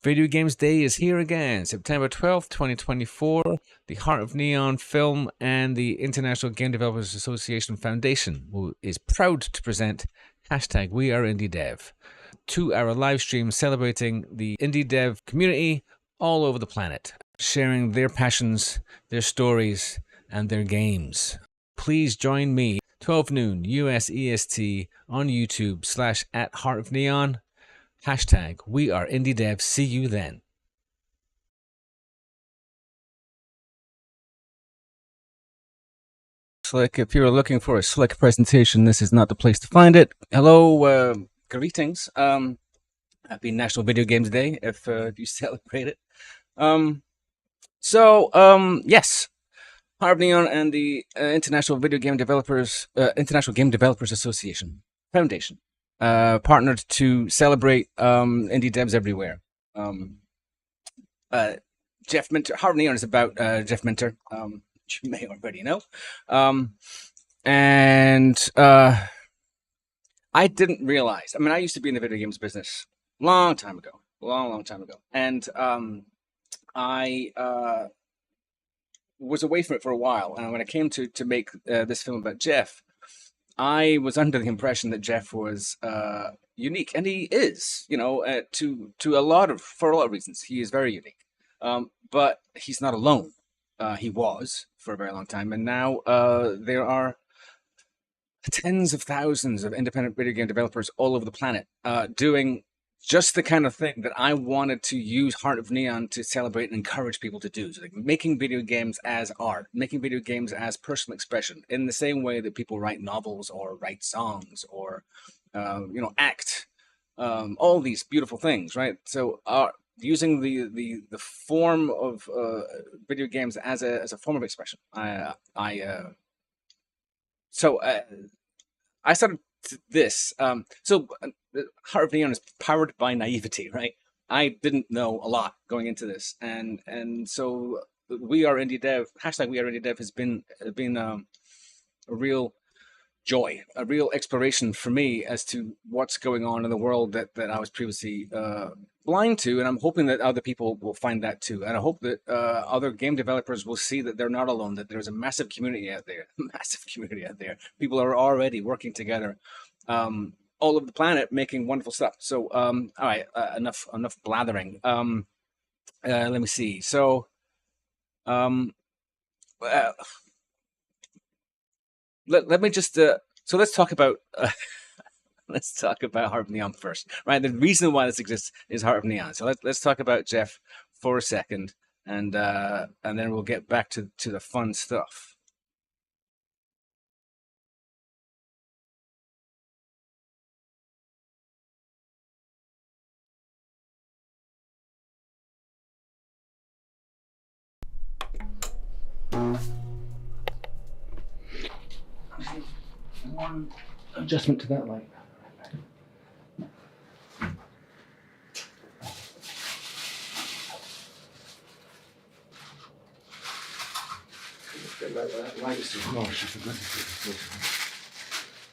Video Games Day is here again, September 12th, 2024. The Heart of Neon Film and the International Game Developers Association Foundation is proud to present hashtag We Are indiedev, 2-hour live stream celebrating the indie dev community all over the planet, sharing their passions, their stories, and their games. Please join me, 12 noon US EST on YouTube /@HeartOfNeon. Hashtag We Are indiedev. See you then. Slick, if you're looking for a slick presentation, this is not the place to find it. Hello, greetings. Happy National Video Games Day if you celebrate it. Yes, Heart of Neon and the International Game Developers Association Foundation partnered to celebrate indie devs everywhere. Jeff Minter, Heart of Neon is about Jeff Minter, which you may already know. I didn't realize. I mean, I used to be in the video games business long time ago, and I was away from it for a while. And when I came to make this film about Jeff, I was under the impression that Jeff was unique, and he is. You know, for a lot of reasons, he is very unique. But he's not alone. He was for a very long time, and now there are tens of thousands of independent video game developers all over the planet doing just the kind of thing that I wanted to use Heart of Neon to celebrate and encourage people to do. So, like, making video games as art, making video games as personal expression, in the same way that people write novels or write songs or, act, all these beautiful things, right? So, using the form of video games as a form of expression. I started this. Heart of Neon is powered by naivety, right? I didn't know a lot going into this, and so We Are indiedev, hashtag We Are indiedev has been a real joy, a real exploration for me as to what's going on in the world that I was previously blind to, and I'm hoping that other people will find that too. And I hope that other game developers will see that they're not alone, that there's a massive community out there. People are already working together all over the planet making wonderful stuff. So, all right, enough blathering. Let me see. So, let me just so let's talk about Heart of Neon first, right? The reason why this exists is Heart of Neon. So let's talk about Jeff for a second, and then we'll get back to the fun stuff. One adjustment to that light.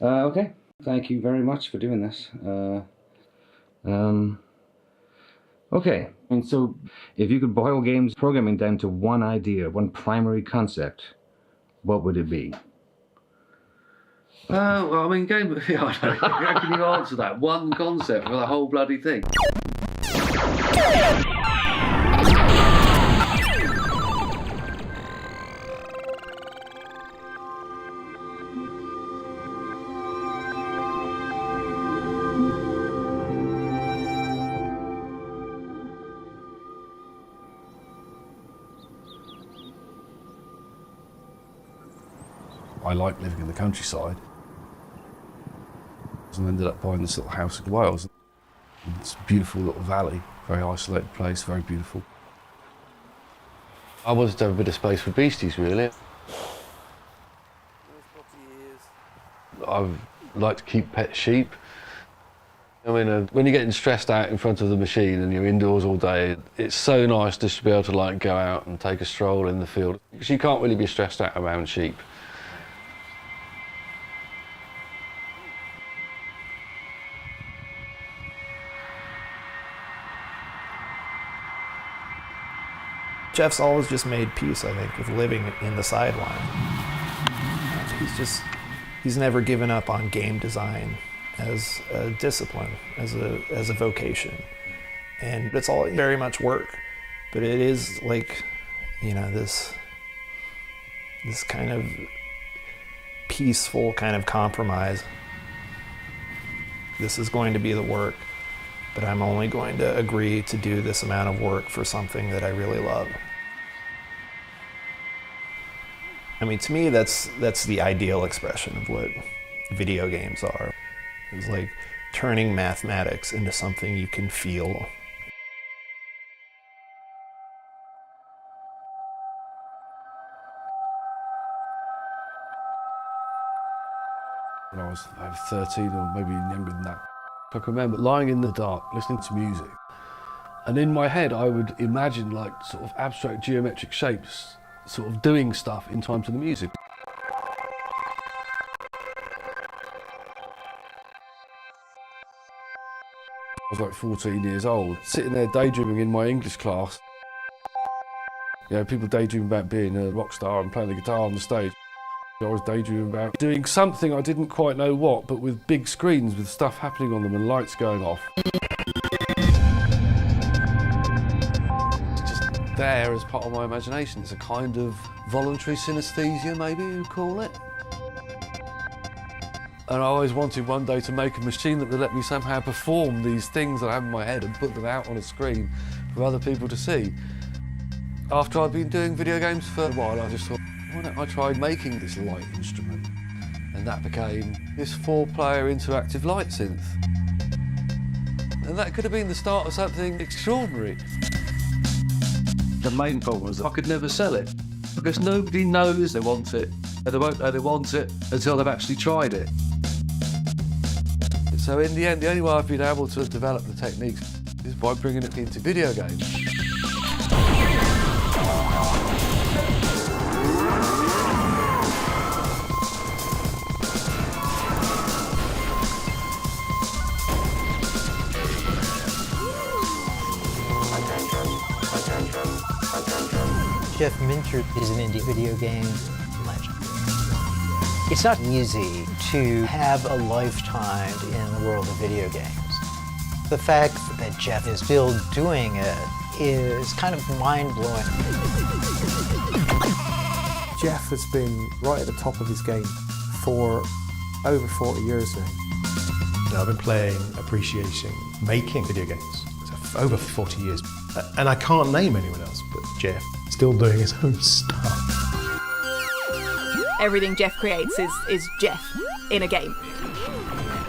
Okay, thank you very much for doing this. Okay, and so if you could boil games programming down to one idea, one primary concept, what would it be? Well, I mean, how can you answer that? One concept for the whole bloody thing. I like living in the countryside, and ended up buying this little house in Wales. It's a beautiful little valley, very isolated place, very beautiful. I wanted to have a bit of space for beasties, really. I like to keep pet sheep. I mean, when you're getting stressed out in front of the machine and you're indoors all day, it's so nice just to be able to like go out and take a stroll in the field, because you can't really be stressed out around sheep. Jeff's always just made peace, I think, with living in the sideline. He's never given up on game design as a discipline, as a vocation. And it's all very much work, but it is like, you know, this kind of peaceful kind of compromise. This is going to be the work, but I'm only going to agree to do this amount of work for something that I really love. I mean, to me, that's the ideal expression of what video games are. It's like turning mathematics into something you can feel. When I was maybe 13 or maybe younger than that, I can remember lying in the dark, listening to music. And in my head, I would imagine like sort of abstract geometric shapes, sort of doing stuff in time to the music. I was like 14 years old, sitting there daydreaming in my English class. You know, people daydream about being a rock star and playing the guitar on the stage. I was daydreaming about doing something I didn't quite know what, but with big screens with stuff happening on them and lights going off. It's just there as part of my imagination. It's a kind of voluntary synesthesia, maybe you'd call it. And I always wanted one day to make a machine that would let me somehow perform these things that I have in my head and put them out on a screen for other people to see. After I'd been doing video games for a while, I just thought, why don't I try making this light instrument? And that became this 4-player interactive light synth. And that could have been the start of something extraordinary. The main problem was that I could never sell it because nobody knows they want it, and they won't know they want it until they've actually tried it. So in the end, the only way I've been able to develop the techniques is by bringing it into video games. Jeff Minter is an indie video game legend. It's not easy to have a lifetime in the world of video games. The fact that Jeff is still doing it is kind of mind-blowing. Jeff has been right at the top of his game for over 40 years now. I've been playing, appreciating, making video games for over 40 years. And I can't name anyone else but Jeff, still doing his own stuff. Everything Jeff creates is Jeff in a game.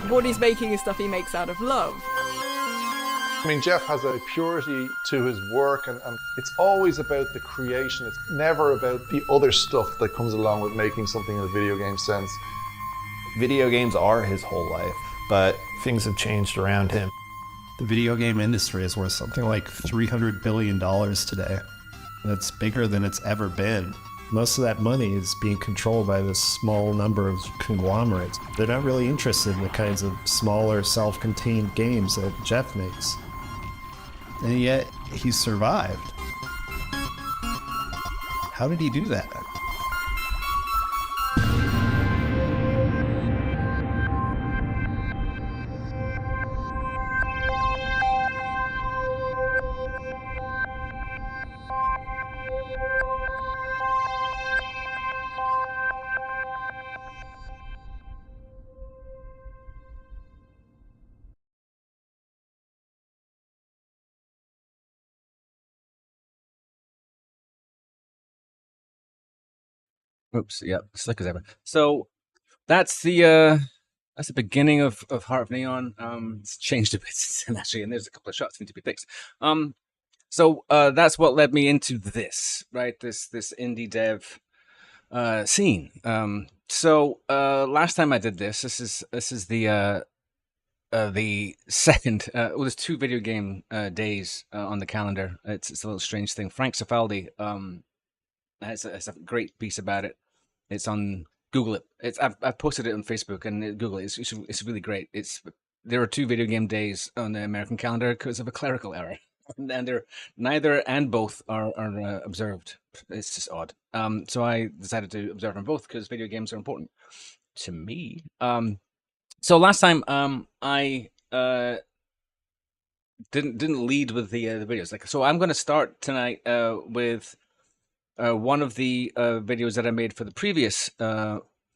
What he's making is stuff he makes out of love. I mean, Jeff has a purity to his work, and it's always about the creation. It's never about the other stuff that comes along with making something in a video game sense. Video games are his whole life, but things have changed around him. The video game industry is worth something like $300 billion today. That's bigger than it's ever been. Most of that money is being controlled by this small number of conglomerates. They're not really interested in the kinds of smaller, self-contained games that Jeff makes. And yet, he's survived. How did he do that? Oops, yep, slick as ever. So that's the beginning of Heart of Neon. It's changed a bit since then, actually, and there's a couple of shots that need to be fixed. So that's what led me into this, right? This indie dev scene. So last time I did this is the second. Well, there's 2 video game days on the calendar. It's a little strange thing. Frank Cifaldi has a great piece about it. It's on Google it. I've posted it on Facebook and Google it. It's really great. There are 2 video game days on the American calendar because of a clerical error. and they're neither and both are observed. It's just odd. So I decided to observe them both because video games are important to me. So last time I didn't lead with the videos. So I'm going to start tonight with one of the videos that I made for the previous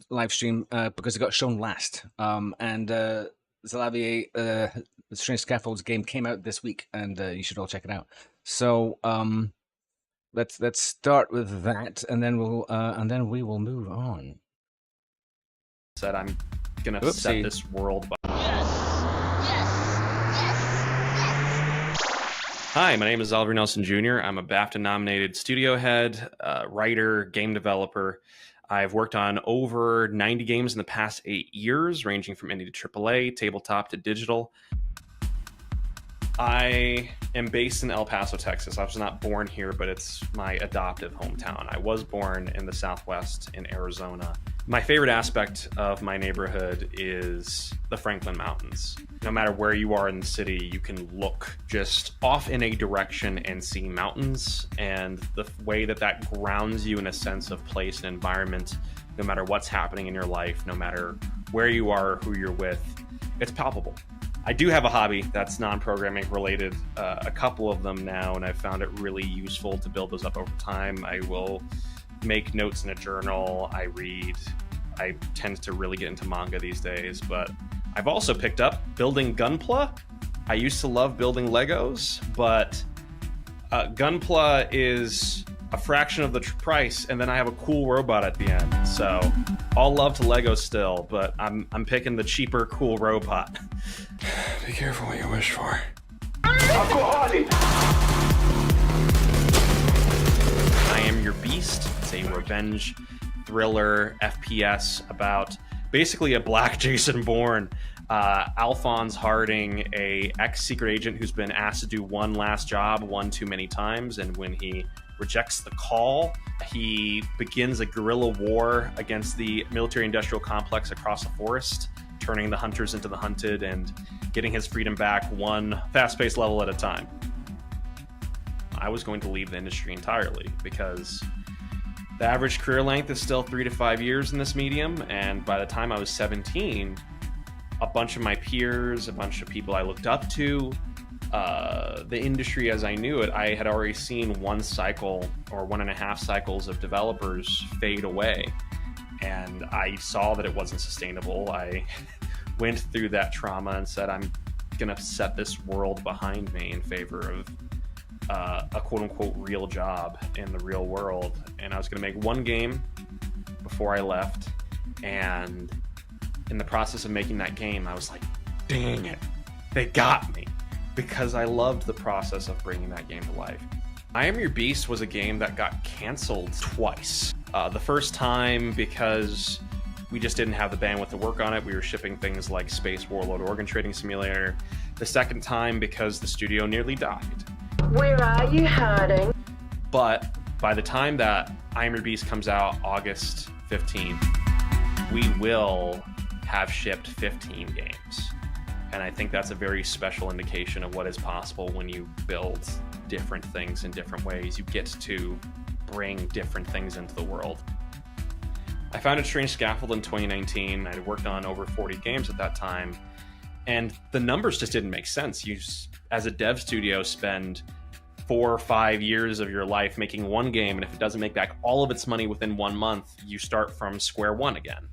live stream because it got shown last. And Xalavier, Strange Scaffolds game came out this week, and you should all check it out. So let's start with that, and then we will move on. Said I'm gonna set this world. Hi, my name is Oliver Nelson Jr. I'm a BAFTA-nominated studio head, writer, game developer. I've worked on over 90 games in the past 8 years, ranging from indie to AAA, tabletop to digital. I am based in El Paso, Texas. I was not born here, but it's my adoptive hometown. I was born in the Southwest in Arizona. My favorite aspect of my neighborhood is the Franklin Mountains. No matter where you are in the city, you can look just off in a direction and see mountains, and the way that grounds you in a sense of place and environment, no matter what's happening in your life, no matter where you are, who you're with, it's palpable. I do have a hobby that's non-programming related, a couple of them now, and I've found it really useful to build those up over time. I will make notes in a journal, I read. I tend to really get into manga these days, but I've also picked up building Gunpla. I used to love building Legos, but Gunpla is a fraction of the price, and then I have a cool robot at the end. So all love to Lego still, but I'm picking the cheaper, cool robot. Be careful what you wish for. I Am Your Beast. It's a revenge thriller FPS about basically a black Jason Bourne. Alphonse Harding, a ex-secret agent who's been asked to do one last job one too many times, and when he rejects the call, he begins a guerrilla war against the military-industrial complex across the forest, turning the hunters into the hunted and getting his freedom back one fast-paced level at a time. I was going to leave the industry entirely because the average career length is still 3 to 5 years in this medium, and by the time I was 17, a bunch of my peers, a bunch of people I looked up to, the industry as I knew it, I had already seen one cycle or 1.5 cycles of developers fade away, and I saw that it wasn't sustainable. I went through that trauma and said, I'm gonna set this world behind me in favor of a quote-unquote real job in the real world, and I was going to make one game before I left, and in the process of making that game I was like, dang it, they got me, because I loved the process of bringing that game to life. I Am Your Beast was a game that got canceled twice. The first time because we just didn't have the bandwidth to work on it. We were shipping things like Space Warlord Organ Trading Simulator. The second time because the studio nearly died. Where are you hiding? But by the time that I Am Your Beast comes out, August 15th, we will have shipped 15 games. And I think that's a very special indication of what is possible when you build different things in different ways. You get to bring different things into the world. I founded Strange Scaffold in 2019. I'd worked on over 40 games at that time, and the numbers just didn't make sense. You, as a dev studio, spend 4 or 5 years of your life making one game, and if it doesn't make back all of its money within 1 month, you start from square one again.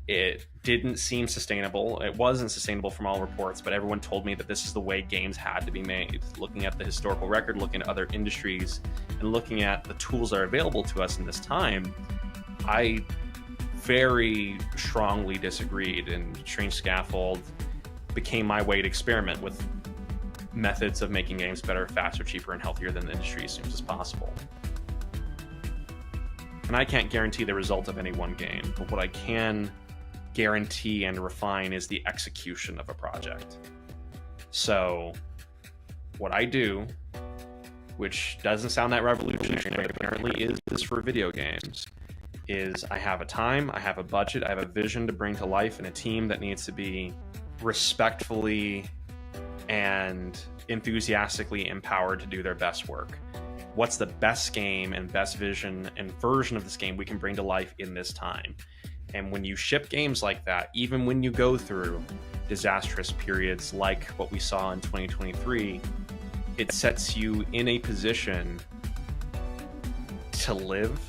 It didn't seem sustainable. It wasn't sustainable from all reports, but everyone told me that this is the way games had to be made. Looking at the historical record, looking at other industries, and looking at the tools that are available to us in this time, I very strongly disagreed, and Strange Scaffold became my way to experiment with methods of making games better, faster, cheaper, and healthier than the industry assumes is possible. And I can't guarantee the result of any one game, but what I can guarantee and refine is the execution of a project. So what I do, which doesn't sound that revolutionary, but apparently is for video games, is I have a time, I have a budget, I have a vision to bring to life, and a team that needs to be respectfully and enthusiastically empowered to do their best work. What's the best game and best vision and version of this game we can bring to life in this time? And when you ship games like that, even when you go through disastrous periods like what we saw in 2023, it sets you in a position to live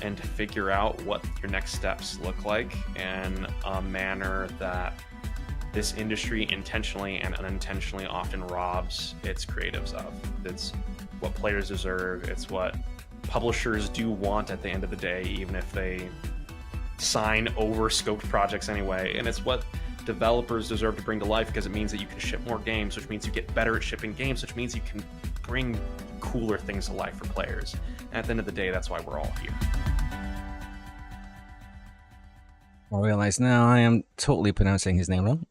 and to figure out what your next steps look like in a manner that this industry intentionally and unintentionally often robs its creatives of. It's what players deserve. It's what publishers do want at the end of the day, even if they sign over scoped projects anyway. And it's what developers deserve to bring to life, because it means that you can ship more games, which means you get better at shipping games, which means you can bring cooler things to life for players. And at the end of the day, that's why we're all here. I realize now I am totally pronouncing his name wrong.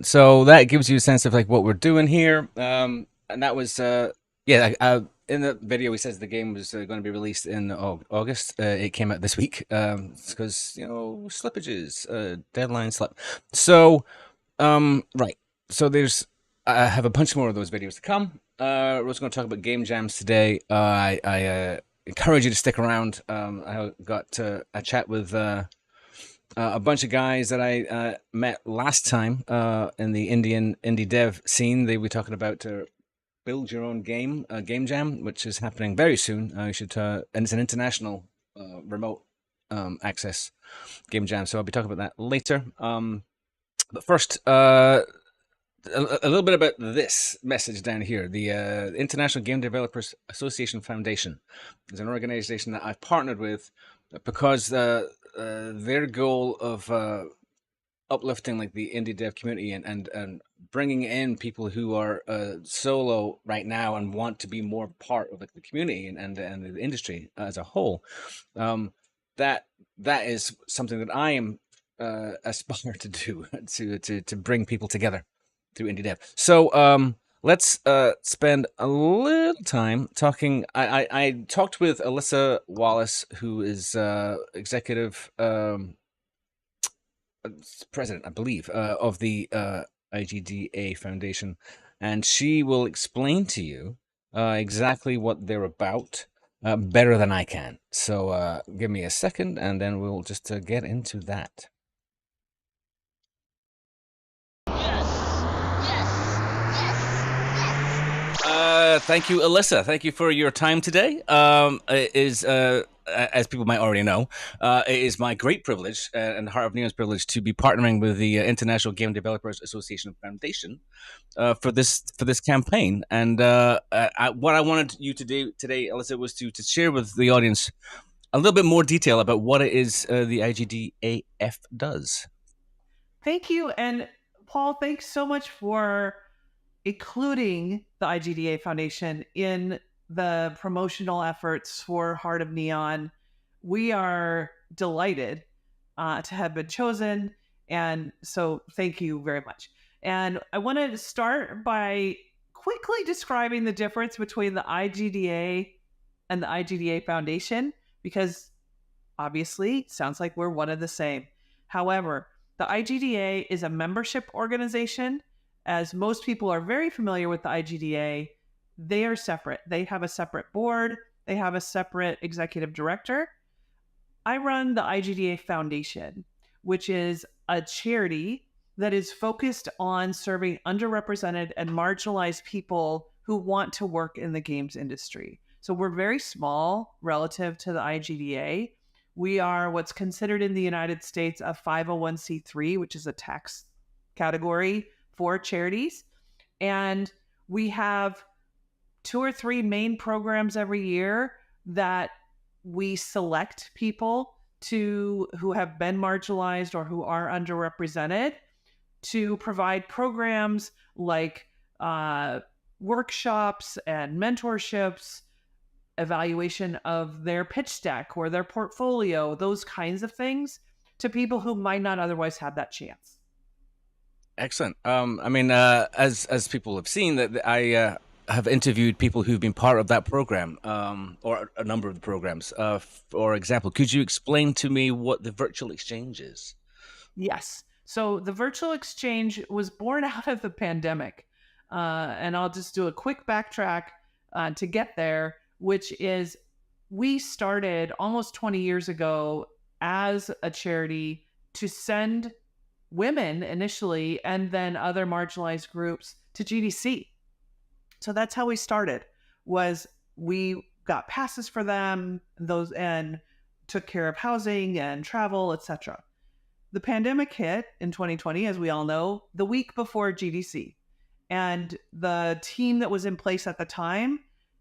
So that gives you a sense of like what we're doing here. And that was, in the video he says the game was going to be released in August. It came out this week because, slippages, deadline slip. So, right. So I have a bunch more of those videos to come. We're also going to talk about game jams today. I encourage you to stick around. I got a chat with a bunch of guys that I met last time in the indie dev scene. They were talking about build your own game jam, which is happening very soon. You should, and it's an international remote access game jam. So I'll be talking about that later. But first, a little bit about this message down here. The International Game Developers Association Foundation is an organization that I've partnered with because their goal of uplifting like the indie dev community and bringing in people who are solo right now and want to be more part of like the community and the industry as a whole. That is something that I am aspire to do to bring people together through indie dev. So let's spend a little time talking. I talked with Alyssa Wallace, who is executive president, I believe, of the IGDA Foundation, and she will explain to you exactly what they're about better than I can. So give me a second, and then we'll just get into that. Thank you, Alyssa. Thank you for your time today. As people might already know, it is my great privilege and Heart of Neon's privilege to be partnering with the International Game Developers Association Foundation for this campaign. And what I wanted you to do today, Alyssa, was to share with the audience a little bit more detail about what it is the IGDAF does. Thank you, and Paul, thanks so much for including the IGDA Foundation in the promotional efforts for Heart of Neon. We are delighted to have been chosen, and so thank you very much. And I wanted to start by quickly describing the difference between the IGDA and the IGDA Foundation, because obviously it sounds like we're one of the same. However, the IGDA is a membership organization. As most people are very familiar with the IGDA, they are separate. They have a separate board. They have a separate executive director. I run the IGDA Foundation, which is a charity that is focused on serving underrepresented and marginalized people who want to work in the games industry. So we're very small relative to the IGDA. We are what's considered in the United States a 501c3, which is a tax category for charities. And we have 2 or 3 main programs every year that we select people who have been marginalized or who are underrepresented to provide programs like workshops and mentorships, evaluation of their pitch deck or their portfolio, those kinds of things to people who might not otherwise have that chance. Excellent. I mean, as people have seen, that I have interviewed people who've been part of that program, or a number of the programs. For example, could you explain to me what the virtual exchange is? Yes. So the virtual exchange was born out of the pandemic. And I'll just do a quick backtrack to get there, which is we started almost 20 years ago as a charity to send women initially and then other marginalized groups to GDC. So that's how we started, was we got passes for them, those, and took care of housing and travel, etc. The pandemic hit in 2020, as we all know, the week before GDC. And the team that was in place at the time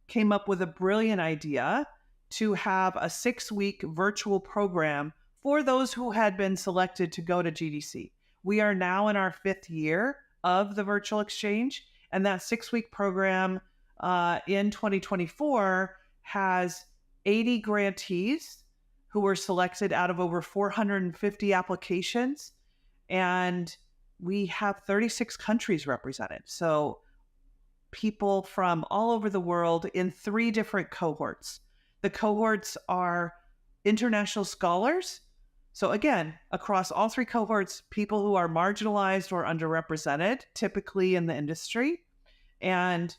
came up with a brilliant idea to have a 6-week virtual program for those who had been selected to go to GDC. We are now in our 5th year of the virtual exchange, and that 6-week program in 2024 has 80 grantees who were selected out of over 450 applications, and we have 36 countries represented. So people from all over the world in 3 different cohorts. The cohorts are international scholars. So again, across all 3 cohorts, people who are marginalized or underrepresented, typically in the industry. And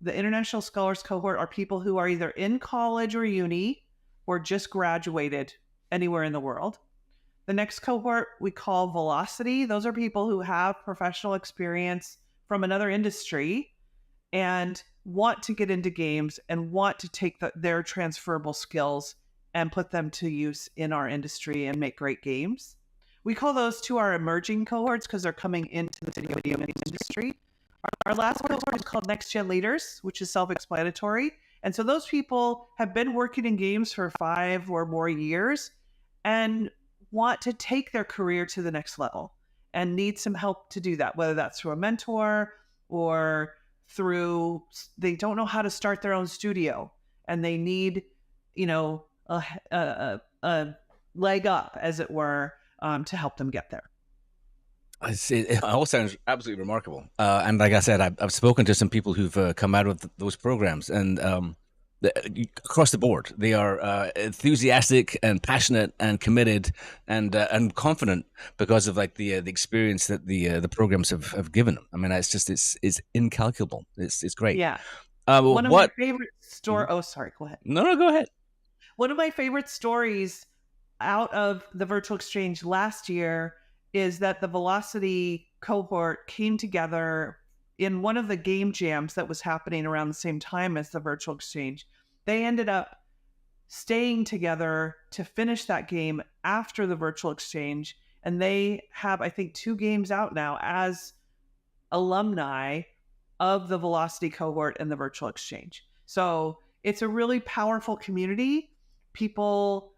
the international scholars cohort are people who are either in college or uni or just graduated anywhere in the world. The next cohort we call Velocity. Those are people who have professional experience from another industry and want to get into games and want to take their transferable skills and put them to use in our industry and make great games. We call those 2 our emerging cohorts because they're coming into the video game industry. Our last cohort is called Next Gen Leaders, which is self-explanatory. And so those people have been working in games for 5 or more years and want to take their career to the next level and need some help to do that, whether that's through a mentor or through, they don't know how to start their own studio and they need, a leg up, as it were, to help them get there. I see. It all sounds absolutely remarkable. And like I said, I've spoken to some people who've come out of those programs, and across the board, they are enthusiastic and passionate and committed and confident because of like the experience that the programs have given them. I mean, it's incalculable. It's great. Yeah. One of my favorite stories. Oh, sorry. Go ahead. No, go ahead. One of my favorite stories out of the virtual exchange last year is that the Velocity cohort came together in one of the game jams that was happening around the same time as the virtual exchange. They ended up staying together to finish that game after the virtual exchange. And they have, I think, 2 games out now as alumni of the Velocity cohort and the virtual exchange. So it's a really powerful community. People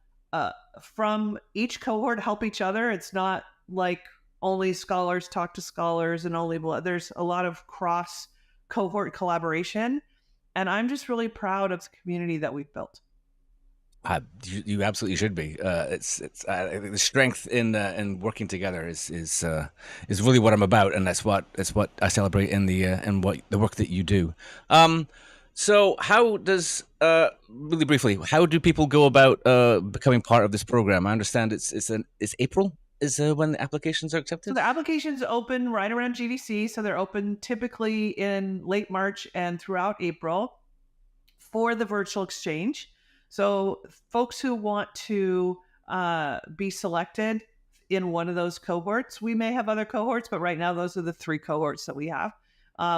from each cohort help each other. It's not like only scholars talk to scholars and there's a lot of cross cohort collaboration. And I'm just really proud of the community that we've built. You absolutely should be. It's the strength in working together is really what I'm about, and that's what I celebrate in the work that you do. So how does really briefly, how do people go about becoming part of this program? I understand it's April is when the applications are accepted. So the applications open right around GDC, so they're open typically in late March and throughout April for the virtual exchange. So folks who want to be selected in one of those cohorts, we may have other cohorts, but right now those are the 3 cohorts that we have,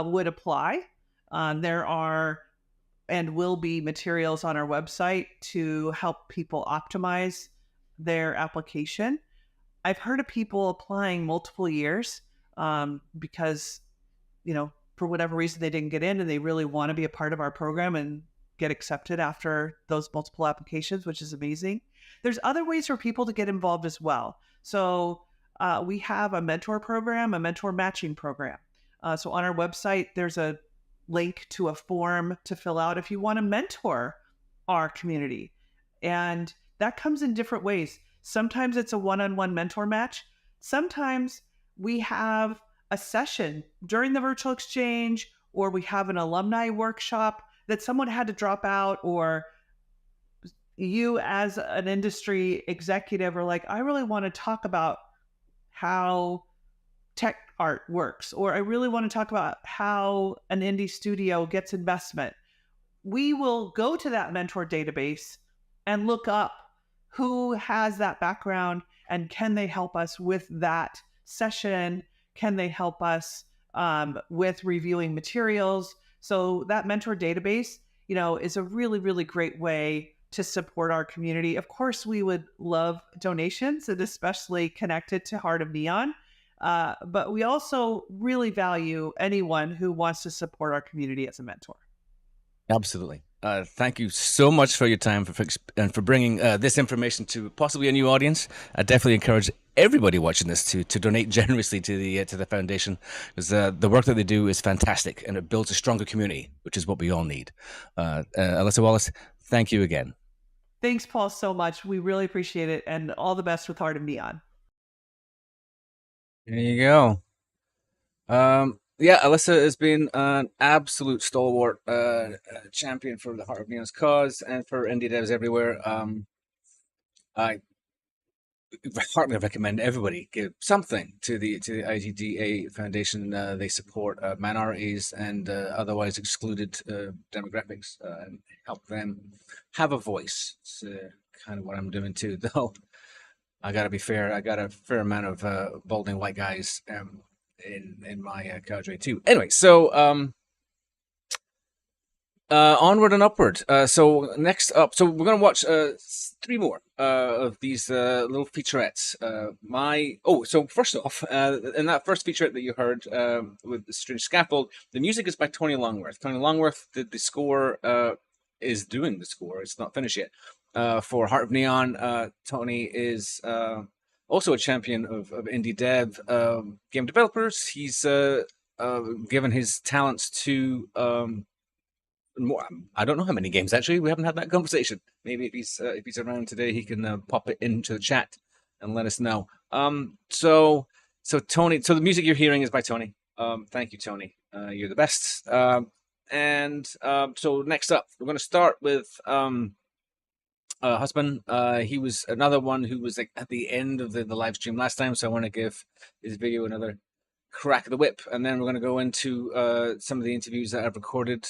would apply. There are and will be materials on our website to help people optimize their application. I've heard of people applying multiple years because, for whatever reason they didn't get in and they really want to be a part of our program and get accepted after those multiple applications, which is amazing. There's other ways for people to get involved as well. So we have a mentor program, a mentor matching program. So on our website, there's a link to a form to fill out if you want to mentor our community. And that comes in different ways. Sometimes it's a one-on-one mentor match. Sometimes we have a session during the virtual exchange, or we have an alumni workshop that someone had to drop out, or you as an industry executive are like, I really want to talk about how tech art works, or I really want to talk about how an indie studio gets investment, we will go to that mentor database and look up who has that background and can they help us with that session? Can they help us with reviewing materials? So that mentor database, is a really, really great way to support our community. Of course, we would love donations, and especially connected to Heart of Neon. But we also really value anyone who wants to support our community as a mentor. Absolutely. Thank you so much for your time and for bringing this information to possibly a new audience. I definitely encourage everybody watching this to donate generously to the foundation, because the work that they do is fantastic and it builds a stronger community, which is what we all need. Alyssa Wallace, thank you again. Thanks, Paul, so much. We really appreciate it, and all the best with Heart of Neon. There you go. Yeah, Alyssa has been an absolute stalwart champion for the Heart of Neon's cause and for indie devs everywhere. I heartily recommend everybody give something to the IGDA Foundation. They support minorities and otherwise excluded demographics and help them have a voice. It's kind of what I'm doing too, though. I gotta be fair. I got a fair amount of balding white guys in my cadre too. Anyway, so onward and upward. So next up, so we're gonna watch 3 more of these little featurettes. So first off, in that first featurette that you heard with the Strange Scaffold, the music is by Tony Longworth. Tony Longworth did the score. Is doing the score. It's not finished yet. For Heart of Neon, Tony is also a champion of indie dev game developers. He's given his talents to more. I don't know how many games actually. We haven't had that conversation. Maybe if he's around today, he can pop it into the chat and let us know. So Tony. So the music you're hearing is by Tony. Thank you, Tony. You're the best. So next up, we're going to start with Husband. He was another one who was like at the end of the live stream last time, so I want to give his video another crack of the whip, and then we're going to go into some of the interviews that I've recorded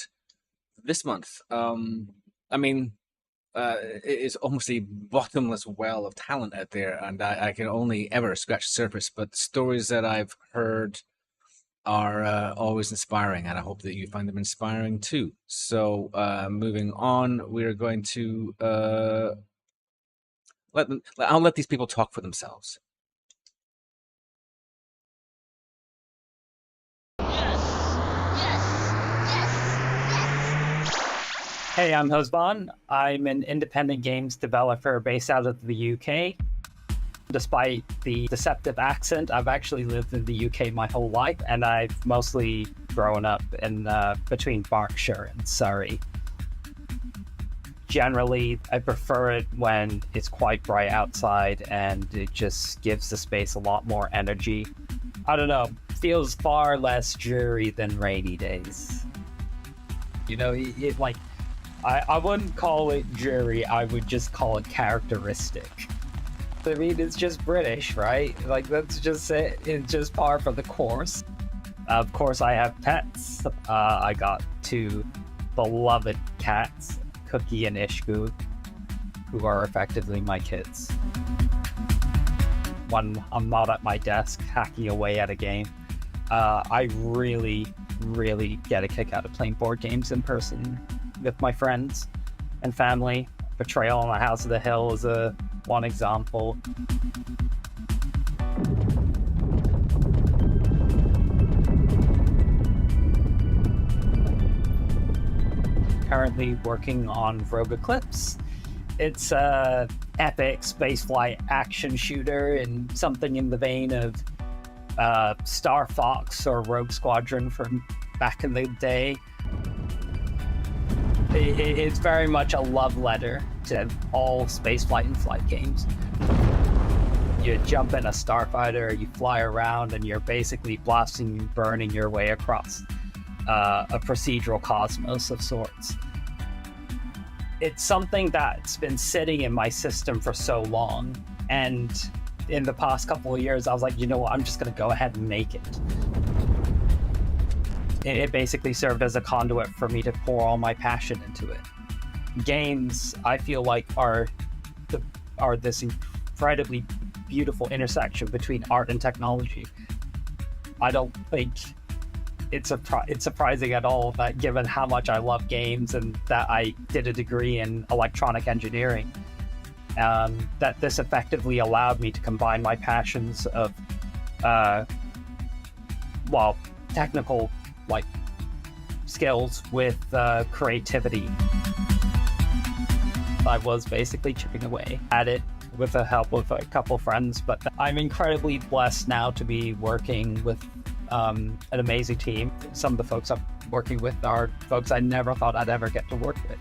this month. It is almost a bottomless well of talent out there, and I can only ever scratch the surface, but the stories that I've heard are always inspiring, and I hope that you find them inspiring too. So moving on, we're going to I'll let these people talk for themselves. Hey, I'm Hosban. I'm an independent games developer based out of the UK. Despite the deceptive accent, I've actually lived in the UK my whole life, and I've mostly grown up in between Berkshire and Surrey. Generally, I prefer it when it's quite bright outside and it just gives the space a lot more energy. I don't know, feels far less dreary than rainy days. I wouldn't call it dreary, I would just call it characteristic. I mean, it's just British, right? Like, that's just it. It's just par for the course. Of course, I have pets. I got 2 beloved cats, Cookie and Ishku, who are effectively my kids. When I'm not at my desk hacking away at a game, I really, really get a kick out of playing board games in person with my friends and family. Betrayal on the House of the Hill is one example. Currently working on Rogue Eclipse. It's a epic spaceflight action shooter and something in the vein of Star Fox or Rogue Squadron from back in the day. It's very much a love letter to all spaceflight and flight games. You jump in a starfighter, you fly around, and you're basically blasting and burning your way across a procedural cosmos of sorts. It's something that's been sitting in my system for so long, and in the past couple of years, I was like, you know what, I'm just going to go ahead and make it. It basically served as a conduit for me to pour all my passion into it. Games, I feel like, are this incredibly beautiful intersection between art and technology. I don't think it's surprising at all that, given how much I love games and that I did a degree in electronic engineering, that this effectively allowed me to combine my passions of, technical skills with creativity. I was basically chipping away at it with the help of a couple friends, but I'm incredibly blessed now to be working with an amazing team. Some of the folks I'm working with are folks I never thought I'd ever get to work with.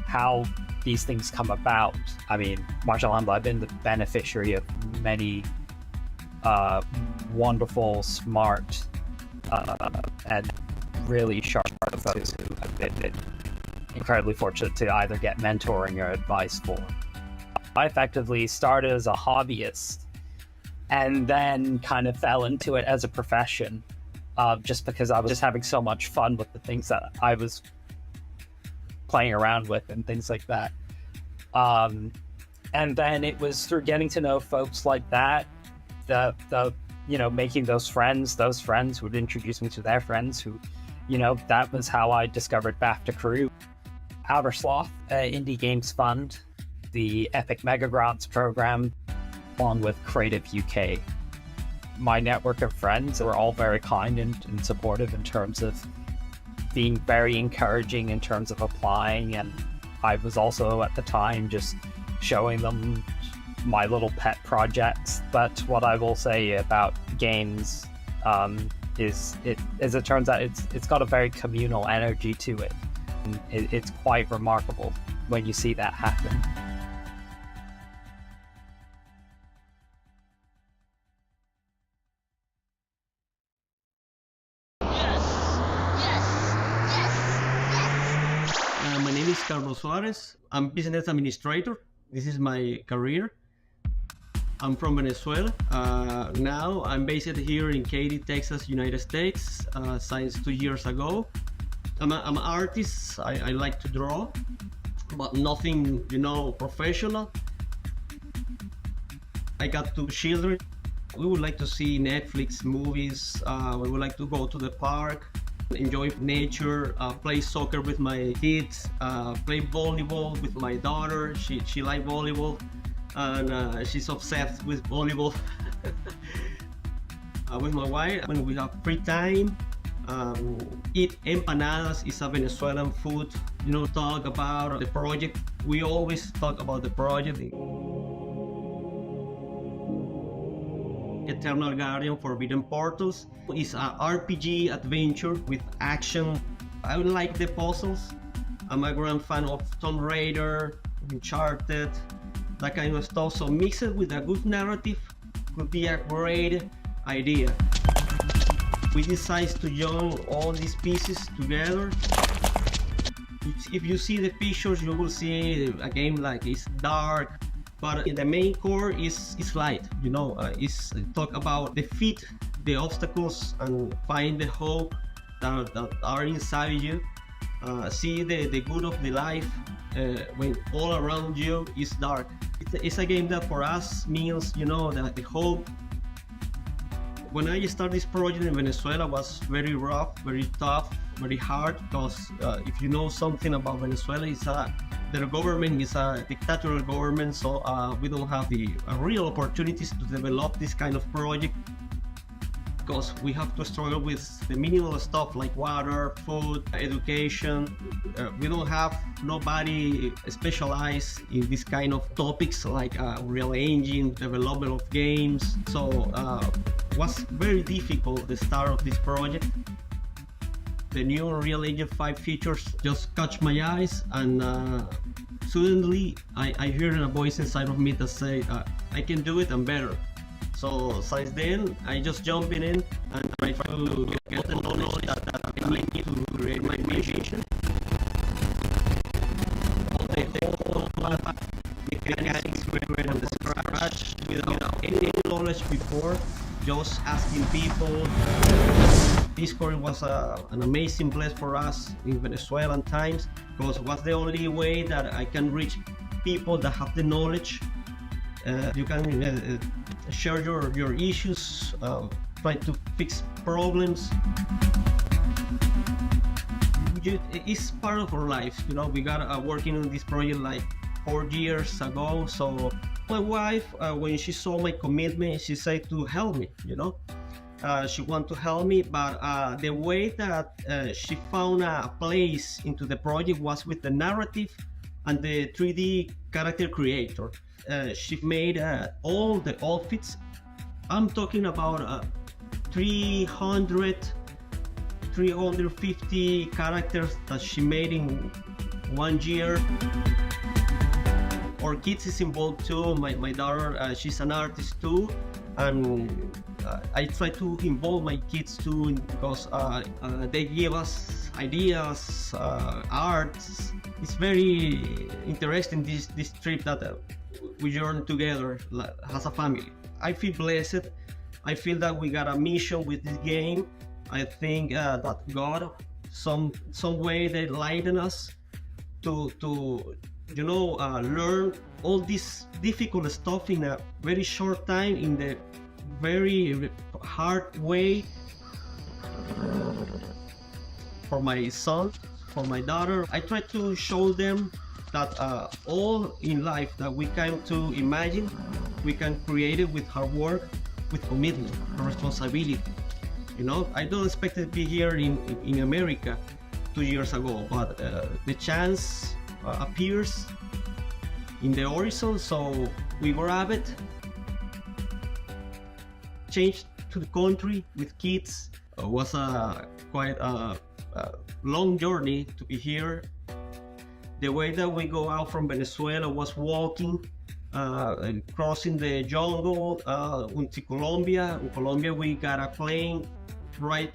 How these things come about, I mean, Marshall, I've been the beneficiary of many wonderful, smart, and really sharp folks who have been incredibly fortunate to either get mentoring or advice for. I effectively started as a hobbyist and then kind of fell into it as a profession, just because I was just having so much fun with the things that I was playing around with and things like that. And then it was through getting to know folks like that, making those friends who would introduce me to their friends who, that was how I discovered BAFTA Crew. Outer Sloth, Indie Games Fund, the Epic Mega Grants program, along with Creative UK. My network of friends were all very kind and supportive in terms of being very encouraging in terms of applying, and I was also at the time just showing them my little pet projects. But what I will say about games is as it turns out, it's got a very communal energy to it. And it's quite remarkable when you see that happen. My name is Carlos Suarez. I'm business administrator. This is my career. I'm from Venezuela. Now I'm based here in Katy, Texas, United States, since 2 years ago. I'm an artist. I like to draw, but nothing, professional. I got 2 children. We would like to see Netflix movies. We would like to go to the park, enjoy nature, play soccer with my kids, play volleyball with my daughter. She likes volleyball, and she's obsessed with volleyball. With my wife, when we have free time, eat empanadas. Is a Venezuelan food. Talk about the project. We always talk about the project. Eternal Guardian Forbidden Portals is an RPG adventure with action. I like the puzzles. I'm a grand fan of Tomb Raider, Uncharted, that kind of stuff. So mix it with a good narrative could be a great idea. We decided to join all these pieces together. If you see the pictures, you will see a game like it's dark, but the main core is light. It's talk about defeat the obstacles and find the hope that are inside you. See the good of the life when all around you is dark. It's a game that for us means, that the hope. When I started this project in Venezuela, was very rough, very tough, very hard, because if you know something about Venezuela, their government is a dictatorial government, so we don't have the real opportunities to develop this kind of project, because we have to struggle with the minimal stuff like water, food, education. We don't have nobody specialized in this kind of topics like Unreal Engine, development of games. So was very difficult the start of this project. The new Unreal Engine 5 features just catch my eyes, and suddenly I hear a voice inside of me that say, I can do it and better. So since then, I just jump in and try to get the knowledge that I need to create my vision. The mechanics were from the scratch without any just asking people. Discord was an amazing place for us in Venezuelan times, because it was the only way that I can reach people that have the knowledge. You can share your issues, try to fix problems. It's part of our life, you know. We got working on this project like 4 years ago. So my wife, when she saw my commitment, she said to help me, you know. She wanted to help me, but the way that she found a place into the project was with the narrative and the 3D character creator. She made all the outfits. I'm talking about 350 characters that she made in 1 year. Our kids is involved too. My daughter, she's an artist too, and I try to involve my kids too, because they give us ideas, arts. It's very interesting, this trip that we journey together as a family. I feel blessed. I feel that we got a mission with this game. I think that God, some way they lighten us to you know, learn all this difficult stuff in a very short time, in the very hard way. For my son, for my daughter, I try to show them that all in life that we can to imagine, we can create it with hard work, with commitment and responsibility. You know, I don't expect to be here in America 2 years ago, but the chance appears in the horizon, so we grab it. Change to the country with kids was quite a long journey to be here. The way that we go out from Venezuela was walking, crossing the jungle into Colombia. In Colombia, we got a plane right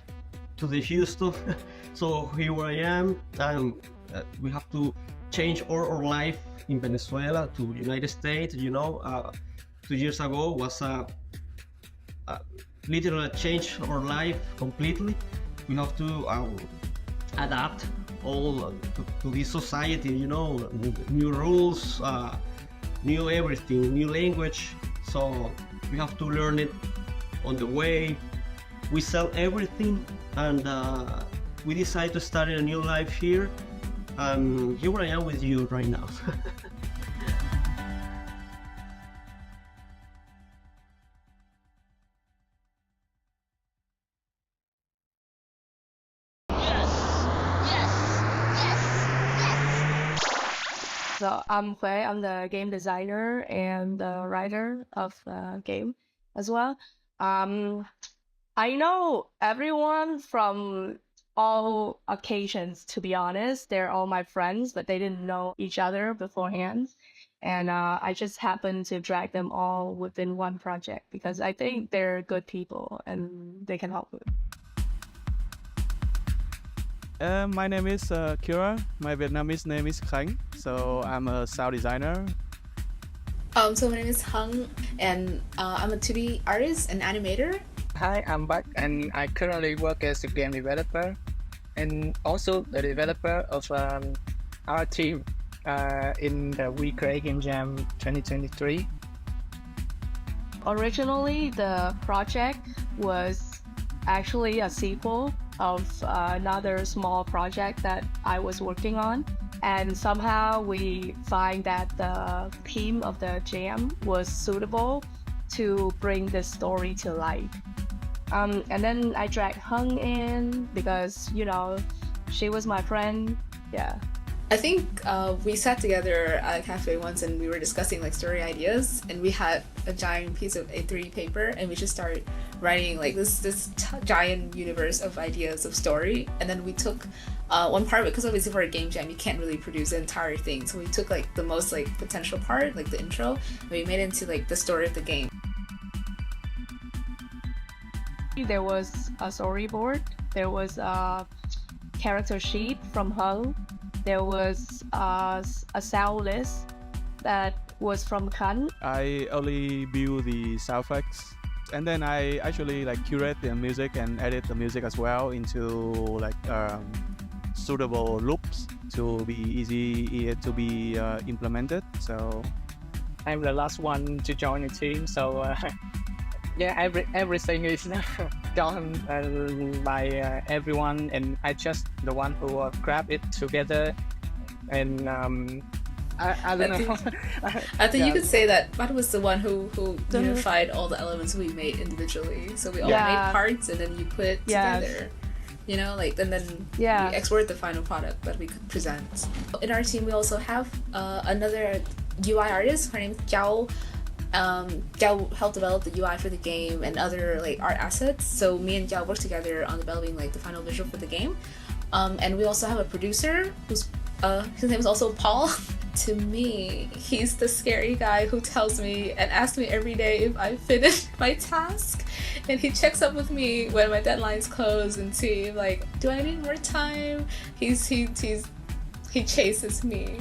to the Houston. So here I am, and we have to change our life in Venezuela to United States. You know, 2 years ago was literally change our life completely. We have to adapt all to this society, you know, new rules, new everything, new language. So we have to learn it on the way. We sell everything, and we decided to start a new life here. Here I am with you right now. So I'm Huey, I'm the game designer and the writer of the game as well. I know everyone from all occasions, to be honest. They're all my friends, but they didn't know each other beforehand. And I just happened to drag them all within one project because I think they're good people and they can help me. My name is Kira. My Vietnamese name is Khánh. So I'm a sound designer. So my name is Hung, and I'm a 2D artist and animator. Hi, I'm Bak, and I currently work as a game developer and also the developer of our team in the We Create Game Jam 2023. Originally, the project was actually a sequel of another small project that I was working on, and somehow we find that the theme of the jam was suitable to bring the story to life. And then I dragged Hung in because, you know, she was my friend. Yeah. I think we sat together at a cafe once and we were discussing like story ideas, and we had a giant piece of A3 paper and we just started writing like this giant universe of ideas of story. And then we took one part, because obviously for a game jam you can't really produce the entire thing, so we took like the most like potential part, like the intro, and we made it into like the story of the game. There was a storyboard, there was a character sheet from Hung, there was a sound list that was from Khánh. I only build the sound effects. and then I actually like curate the music and edit the music as well into like suitable loops to be easy to be implemented. So I'm the last one to join the team, so yeah, everything is done by everyone, and I just the one who grab it together. And I don't know. I think you could say that Matt was the one who unified all the elements we made individually. So we all made parts, and then you put it together. You know, like, and then we export the final product that we could present. In our team, we also have another UI artist. Her name's Jiao. Jiao helped develop the UI for the game and other like art assets. So me and Jiao worked together on developing like the final visual for the game. And we also have a producer who's his name is also Paul. To me, he's the scary guy who tells me and asks me every day if I finished my task, and he checks up with me when my deadlines close and see like, do I need more time? He chases me.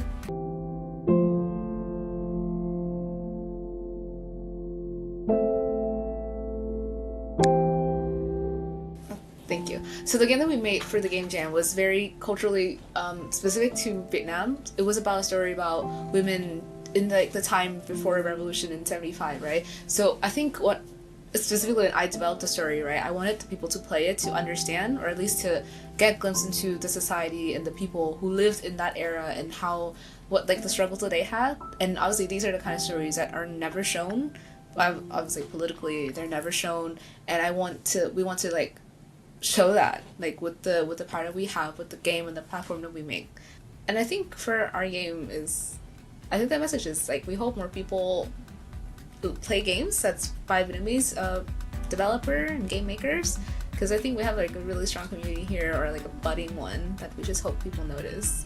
Thank you. So the game that we made for the Game Jam was very culturally specific to Vietnam. It was about a story about women in the time before the revolution in 75, right? So I think what specifically when I developed the story, right, I wanted the people to play it to understand, or at least to get a glimpse into the society and the people who lived in that era and what the struggles that they had. And obviously these are the kind of stories that are never shown. Obviously politically they're never shown, and we want to like show that like with the power that we have with the game and the platform that we make. And I think for our game I think that message is like, we hope more people play games that's by Vietnamese developer and game makers, because I think we have like a really strong community here, or like a budding one that we just hope people notice.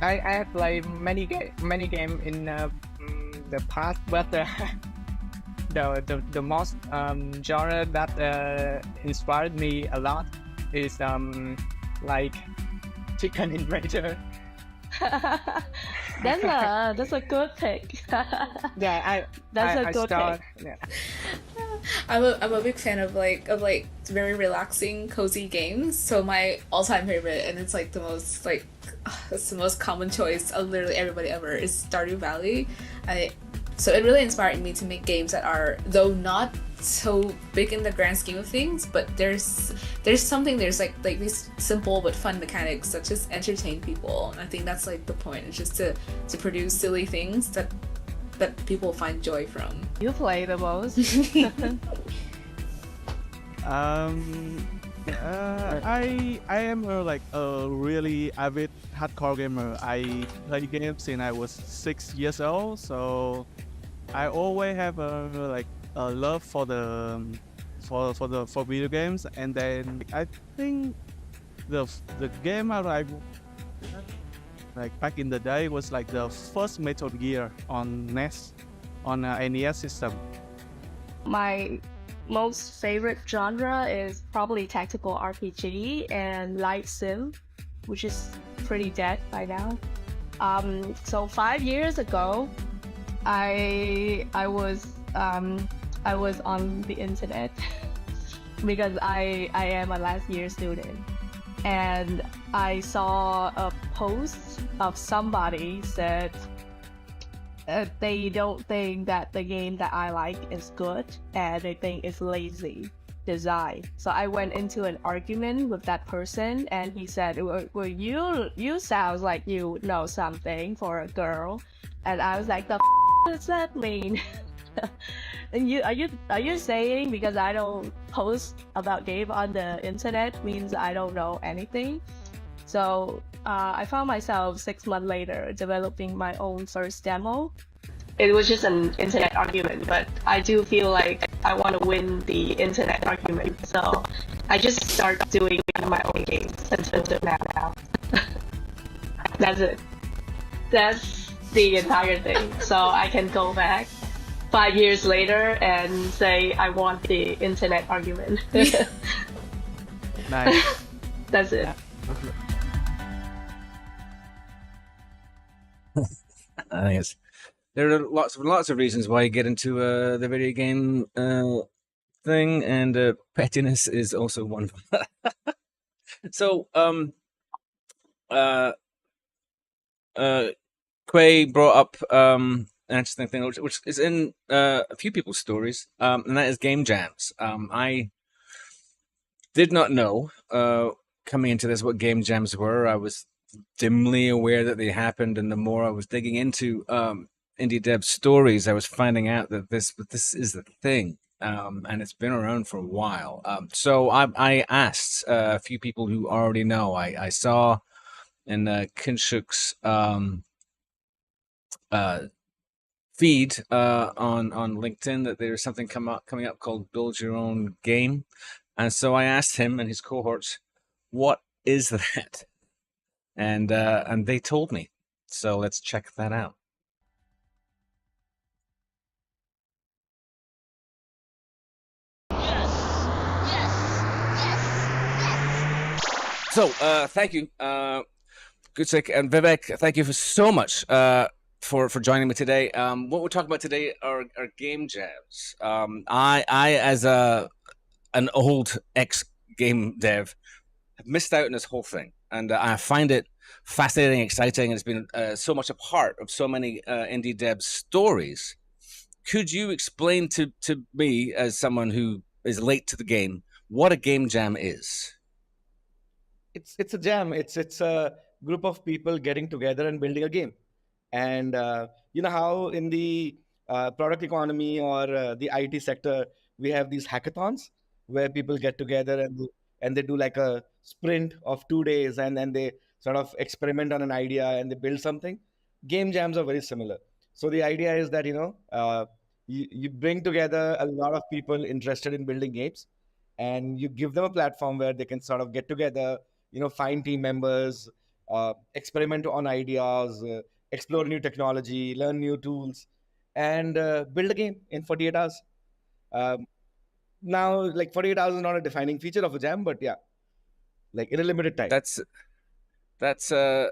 I have played many games in the past, but the most genre that inspired me a lot is like Chicken Invader. That's a good pick. Yeah, that's a good pick. Yeah. I'm a big fan of like very relaxing, cozy games. So my all-time favorite, and it's like the most like it's the most common choice of literally everybody ever, is Stardew Valley. So it really inspired me to make games that are, though not so big in the grand scheme of things, but there's like these simple but fun mechanics that just entertain people. And I think that's like the point. It's just to produce silly things that people find joy from. You play the most. I am a really avid hardcore gamer. I play games since I was 6 years old, so I always have a love for video games. And then I think the game I like back in the day was like the first Metal Gear on NES, on an NES system. My most favorite genre is probably tactical RPG and light sim, which is pretty dead by now. So 5 years ago, I was on the internet because I am a last year student, and I saw a post of somebody said they don't think that the game that I like is good, and they think it's lazy design. So I went into an argument with that person, and he said, well, you sound like you know something for a girl. And I was like, the does that mean? And are you saying because I don't post about game on the internet means I don't know anything? So I found myself 6 months later developing my own first demo. It was just an internet argument, but I do feel like I want to win the internet argument. So I just start doing my own games until now. That's it. That's the entire thing. So I can go back 5 years later and say I want the internet argument. Nice. That's it. I think there are lots of reasons why you get into the video game thing, and pettiness is also one of them. So, Quay brought up an interesting thing, which is in a few people's stories, and that is game jams. I did not know coming into this what game jams were. I was dimly aware that they happened, and the more I was digging into indie dev stories, I was finding out that this is the thing. And it's been around for a while. So I asked a few people who already know. I saw in Kinshuk's feed on LinkedIn that there's something coming up called Build Your Own Game. And so I asked him and his cohorts, what is that? And they told me. So let's check that out. So, thank you, Gutsik and Vivek. Thank you so much for joining me today. What we're talking about today are game jams. I as an old ex-game dev, have missed out on this whole thing, and I find it fascinating, exciting, and it's been so much a part of so many indie dev stories. Could you explain to me, as someone who is late to the game, what a game jam is? It's a jam. It's a group of people getting together and building a game. And you know how in the product economy or the IT sector we have these hackathons where people get together and they do like a sprint of 2 days, and then they sort of experiment on an idea and they build something. Game jams are very similar. So the idea is that you bring together a lot of people interested in building games, and you give them a platform where they can sort of get together, find team members, experiment on ideas, explore new technology, learn new tools, and build a game in 48 hours. Now, like 48 hours is not a defining feature of a jam, but yeah, like in a limited time. That's yeah,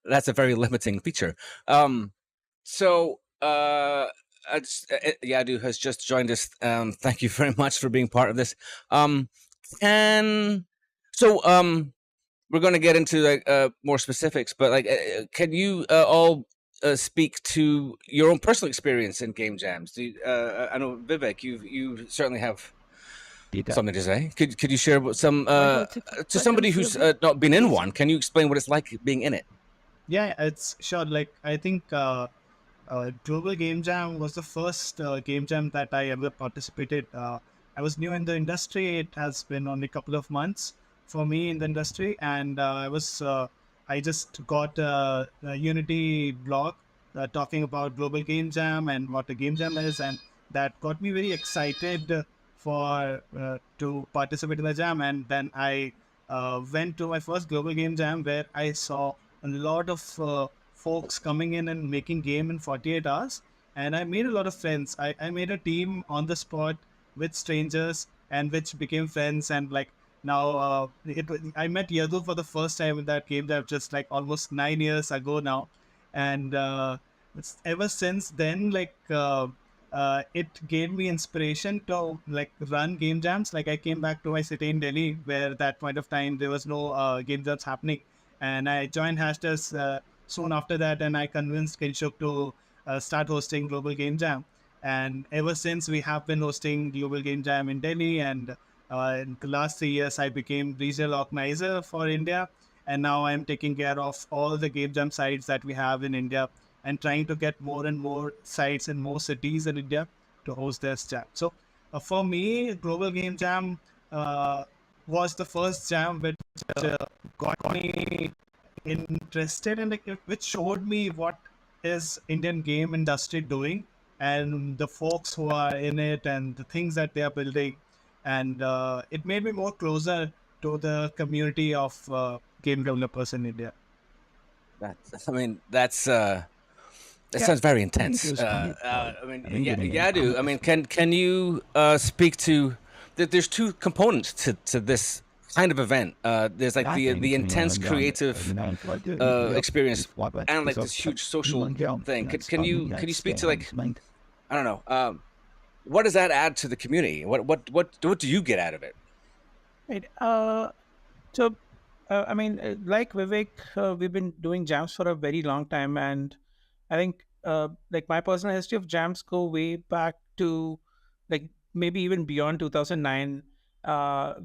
that's a very limiting feature. So Yadu has just joined us. Thank you very much for being part of this. We're going to get into like more specifics, but can you all speak to your own personal experience in game jams? I know Vivek, you certainly have something to say. Could you share some to somebody who's not been in one? Can you explain what it's like being in it? Yeah, it's sure. Like I think Global Game Jam was the first game jam that I ever participated. I was new in the industry. It has been only a couple of months for me in the industry, and I just got a Unity blog talking about Global Game Jam and what a game jam is, and that got me very excited for to participate in the jam. And then I went to my first Global Game Jam where I saw a lot of folks coming in and making game in 48 hours, and I made a lot of friends. I made a team on the spot with strangers, and which became friends. And like now I met Yadu for the first time in that game jam just like almost 9 years ago now, and ever since then, like it gave me inspiration to like run game jams. Like I came back to my city in Delhi where that point of time there was no game jams happening, and I joined Hashtag soon after that, and I convinced Kinshuk to start hosting Global Game Jam. And ever since, we have been hosting Global Game Jam in Delhi, and in the last 3 years I became regional organizer for India, and now I'm taking care of all the game jam sites that we have in India and trying to get more and more sites in more cities in India to host their jam. So for me, Global Game Jam was the first jam which got me interested, and which showed me what is Indian game industry doing and the folks who are in it and the things that they are building, and it made me more closer to the community of game developers in India. That sounds very intense. Yadu, can you speak to? There's two components to this kind of event. There's like the intense creative experience and like this huge social thing. Can you speak to like, I don't know, what does that add to the community? What do you get out of it? Right. So, I mean, like Vivek, we've been doing jams for a very long time, and I think like my personal history of jams go way back to like maybe even beyond 2009,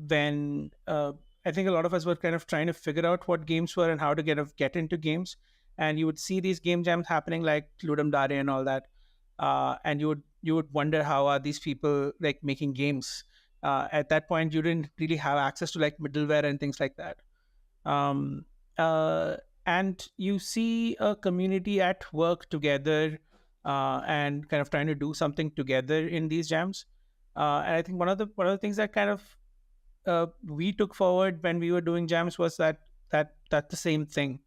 when I think a lot of us were kind of trying to figure out what games were and how to get into games, and you would see these game jams happening like Ludum Dare and all that, and you would wonder how are these people like making games. At that point, you didn't really have access to like middleware and things like that. Um, uh, and you see a community at work together, and kind of trying to do something together in these jams. And I think one of the things that kind of we took forward when we were doing jams was that the same thing.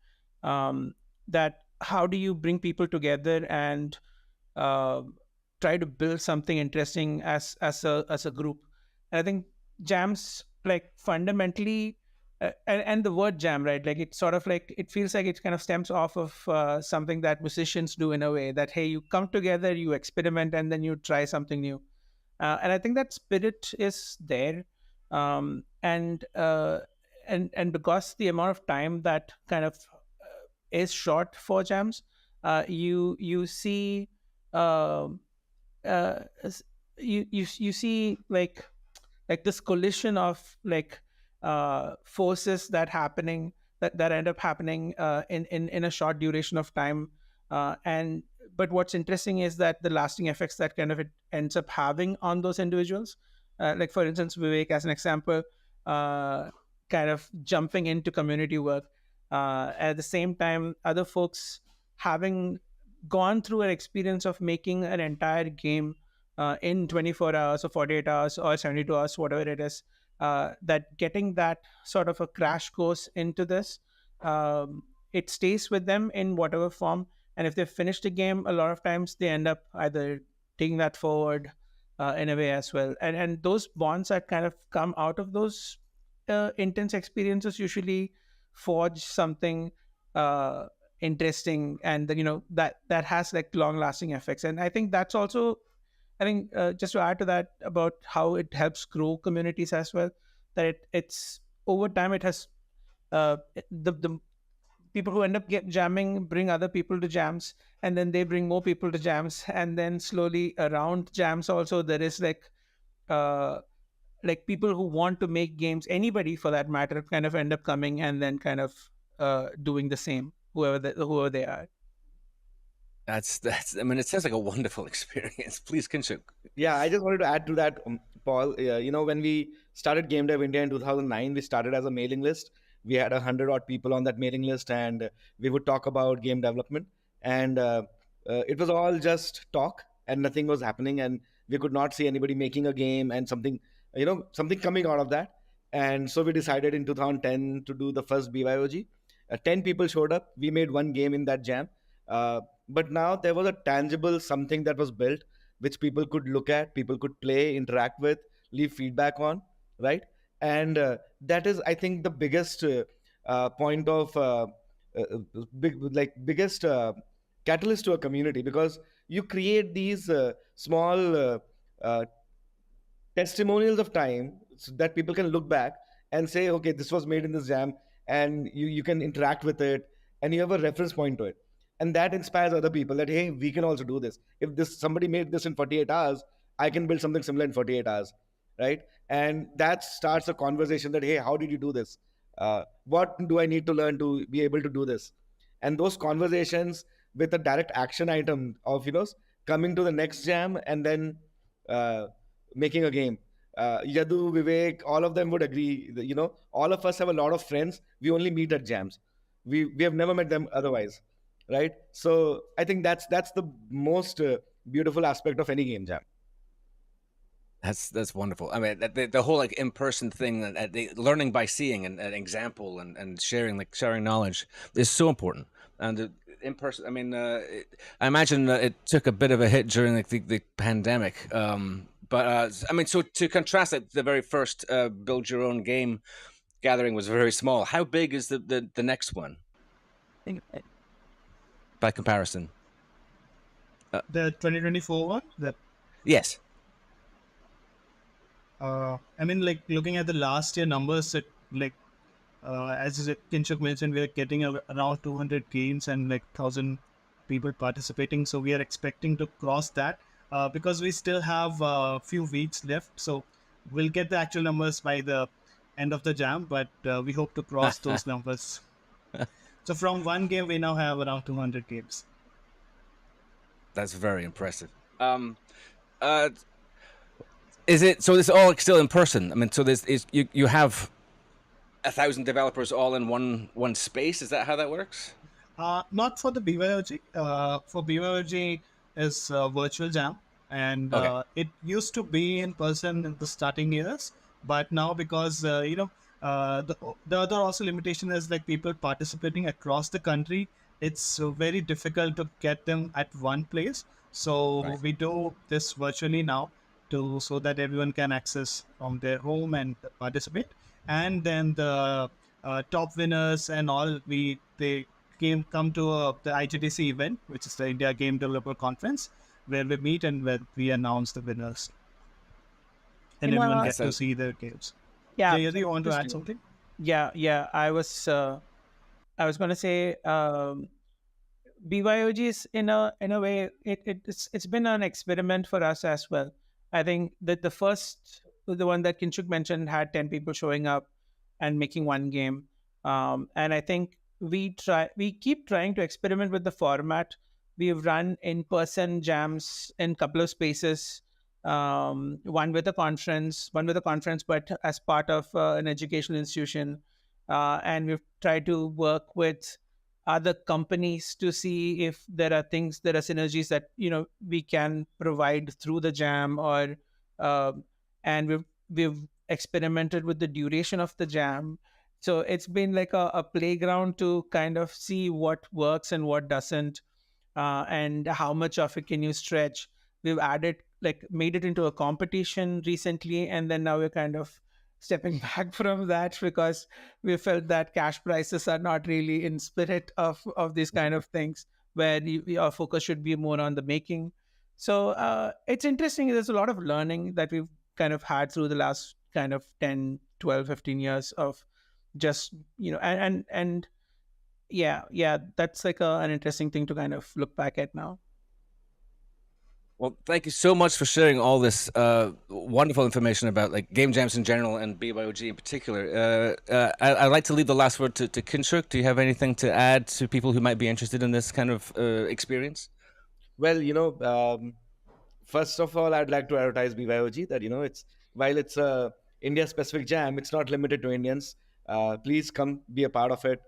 That how do you bring people together and uh, try to build something interesting as a group? And I think jams like fundamentally, and the word jam, right? Like it's sort of like it feels like it kind of stems off of something that musicians do in a way that hey, you come together, you experiment, and then you try something new. And I think that spirit is there, and because the amount of time that kind of is short for jams, you see. um s- you see like this collision of like forces that end up happening in a short duration of time, and but what's interesting is that the lasting effects that kind of it ends up having on those individuals, like for instance Vivek as an example, uh, kind of jumping into community work, at the same time other folks having gone through an experience of making an entire game in 24 hours or 48 hours or 72 hours, whatever it is, that getting that sort of a crash course into this, it stays with them in whatever form. And if they finish the game, a lot of times they end up either taking that forward in a way as well. And those bonds that kind of come out of those intense experiences usually forge something interesting, and that has like long lasting effects. And I think that's also, I think, just to add to that about how it helps grow communities as well, that it's over time it has the people who end up jamming bring other people to jams, and then they bring more people to jams, and then slowly around jams also there is uh, like people who want to make games, anybody for that matter, kind of end up coming and then kind of doing the same, whoever they are. That's. I mean, it sounds like a wonderful experience. Please, Kinshuk. Yeah, I just wanted to add to that, Paul. When we started Game Dev India in 2009, we started as a mailing list. We had 100 odd people on that mailing list, and we would talk about game development. And it was all just talk, and nothing was happening, and we could not see anybody making a game and something coming out of that. And so we decided in 2010 to do the first BYOG. 10 people showed up. We made one game in that jam. But now there was a tangible something that was built, which people could look at, people could play, interact with, leave feedback on, right? And that is, I think, the biggest point of biggest catalyst to a community, because you create these small uh, testimonials of time so that people can look back and say, okay, this was made in this jam, and you can interact with it, and you have a reference point to it, and that inspires other people that hey, we can also do this. If this somebody made this in 48 hours, I can build something similar in 48 hours, right? And that starts a conversation that hey, how did you do this? What do I need to learn to be able to do this? And those conversations with a direct action item of coming to the next jam and then uh, making a game. Yadu, Vivek, all of them would agree that, all of us have a lot of friends. We only meet at jams. We have never met them otherwise, right? So I think that's the most beautiful aspect of any game jam. That's wonderful. I mean, the whole like in person thing, the learning by seeing and an example and sharing knowledge is so important. And the in person, I mean, I imagine it took a bit of a hit during like the pandemic. But I mean, so to contrast like the very first build your own game, gathering was very small. How big is the next one by comparison? The 2024 one? Yes. I mean, like looking at the last year numbers, it like as Kinshuk mentioned, we are getting around 200 games and like 1,000 people participating. So we are expecting to cross that because we still have a few weeks left. So we'll get the actual numbers by the end of the jam, but we hope to cross those numbers. So from one game, we now have around 200 games. That's very impressive. Is it so? This is all still in person. I mean, so this is you have 1,000 developers all in one space. Is that how that works? Not for the BYOG. For BYOG is virtual jam, and Okay. it used to be in person in the starting years, but now because the other also limitation is like people participating across the country. It's very difficult to get them at one place. So we do this virtually now so that everyone can access from their home and participate. And then the top winners and all they come to the IGDC event, which is the India Game Developer Conference, where we meet and where we announce the winners, and everyone gets to see their games. Yeah. Jay, you want to add something? Yeah. I was going to say BYOG is in a way it's been an experiment for us as well. I think that the one that Kinshuk mentioned had 10 people showing up and making one game, and I think we keep trying to experiment with the format. We've run in-person jams in a couple of spaces, one with a conference, but as part of an educational institution, and we've tried to work with other companies to see if there are synergies that we can provide through the jam, or and we've experimented with the duration of the jam. So it's been like a playground to kind of see what works and what doesn't, and how much of it can you stretch. We've made it into a competition recently, and then now we're kind of stepping back from that because we felt that cash prices are not really in spirit of these kind of things, where our focus should be more on the making. So it's interesting. There's a lot of learning that we've kind of had through the last kind of 10, 12, 15 years of just, and yeah, that's like an interesting thing to kind of look back at now. Well, thank you so much for sharing all this wonderful information about like game jams in general and BYOG in particular. I'd like to leave the last word to Kinshuk. Do you have anything to add to people who might be interested in this kind of experience? Well, first of all, I'd like to advertise BYOG that while it's a India-specific jam, it's not limited to Indians. Please come be a part of it.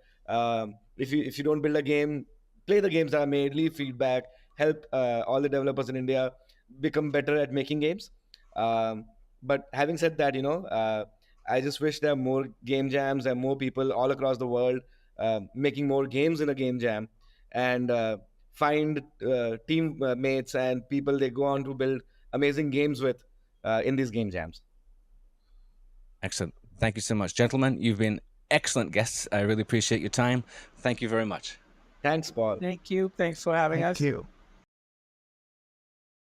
If you don't build a game, play the games that are made, leave feedback, help all the developers in India become better at making games. But having said that, I just wish there are more game jams and more people all across the world making more games in a game jam, and find team mates and people they go on to build amazing games with in these game jams. Excellent. Thank you so much, gentlemen. You've been excellent guests. I really appreciate your time. Thank you very much. Thanks, Paul. Thank you. Thanks for having us. Thank you.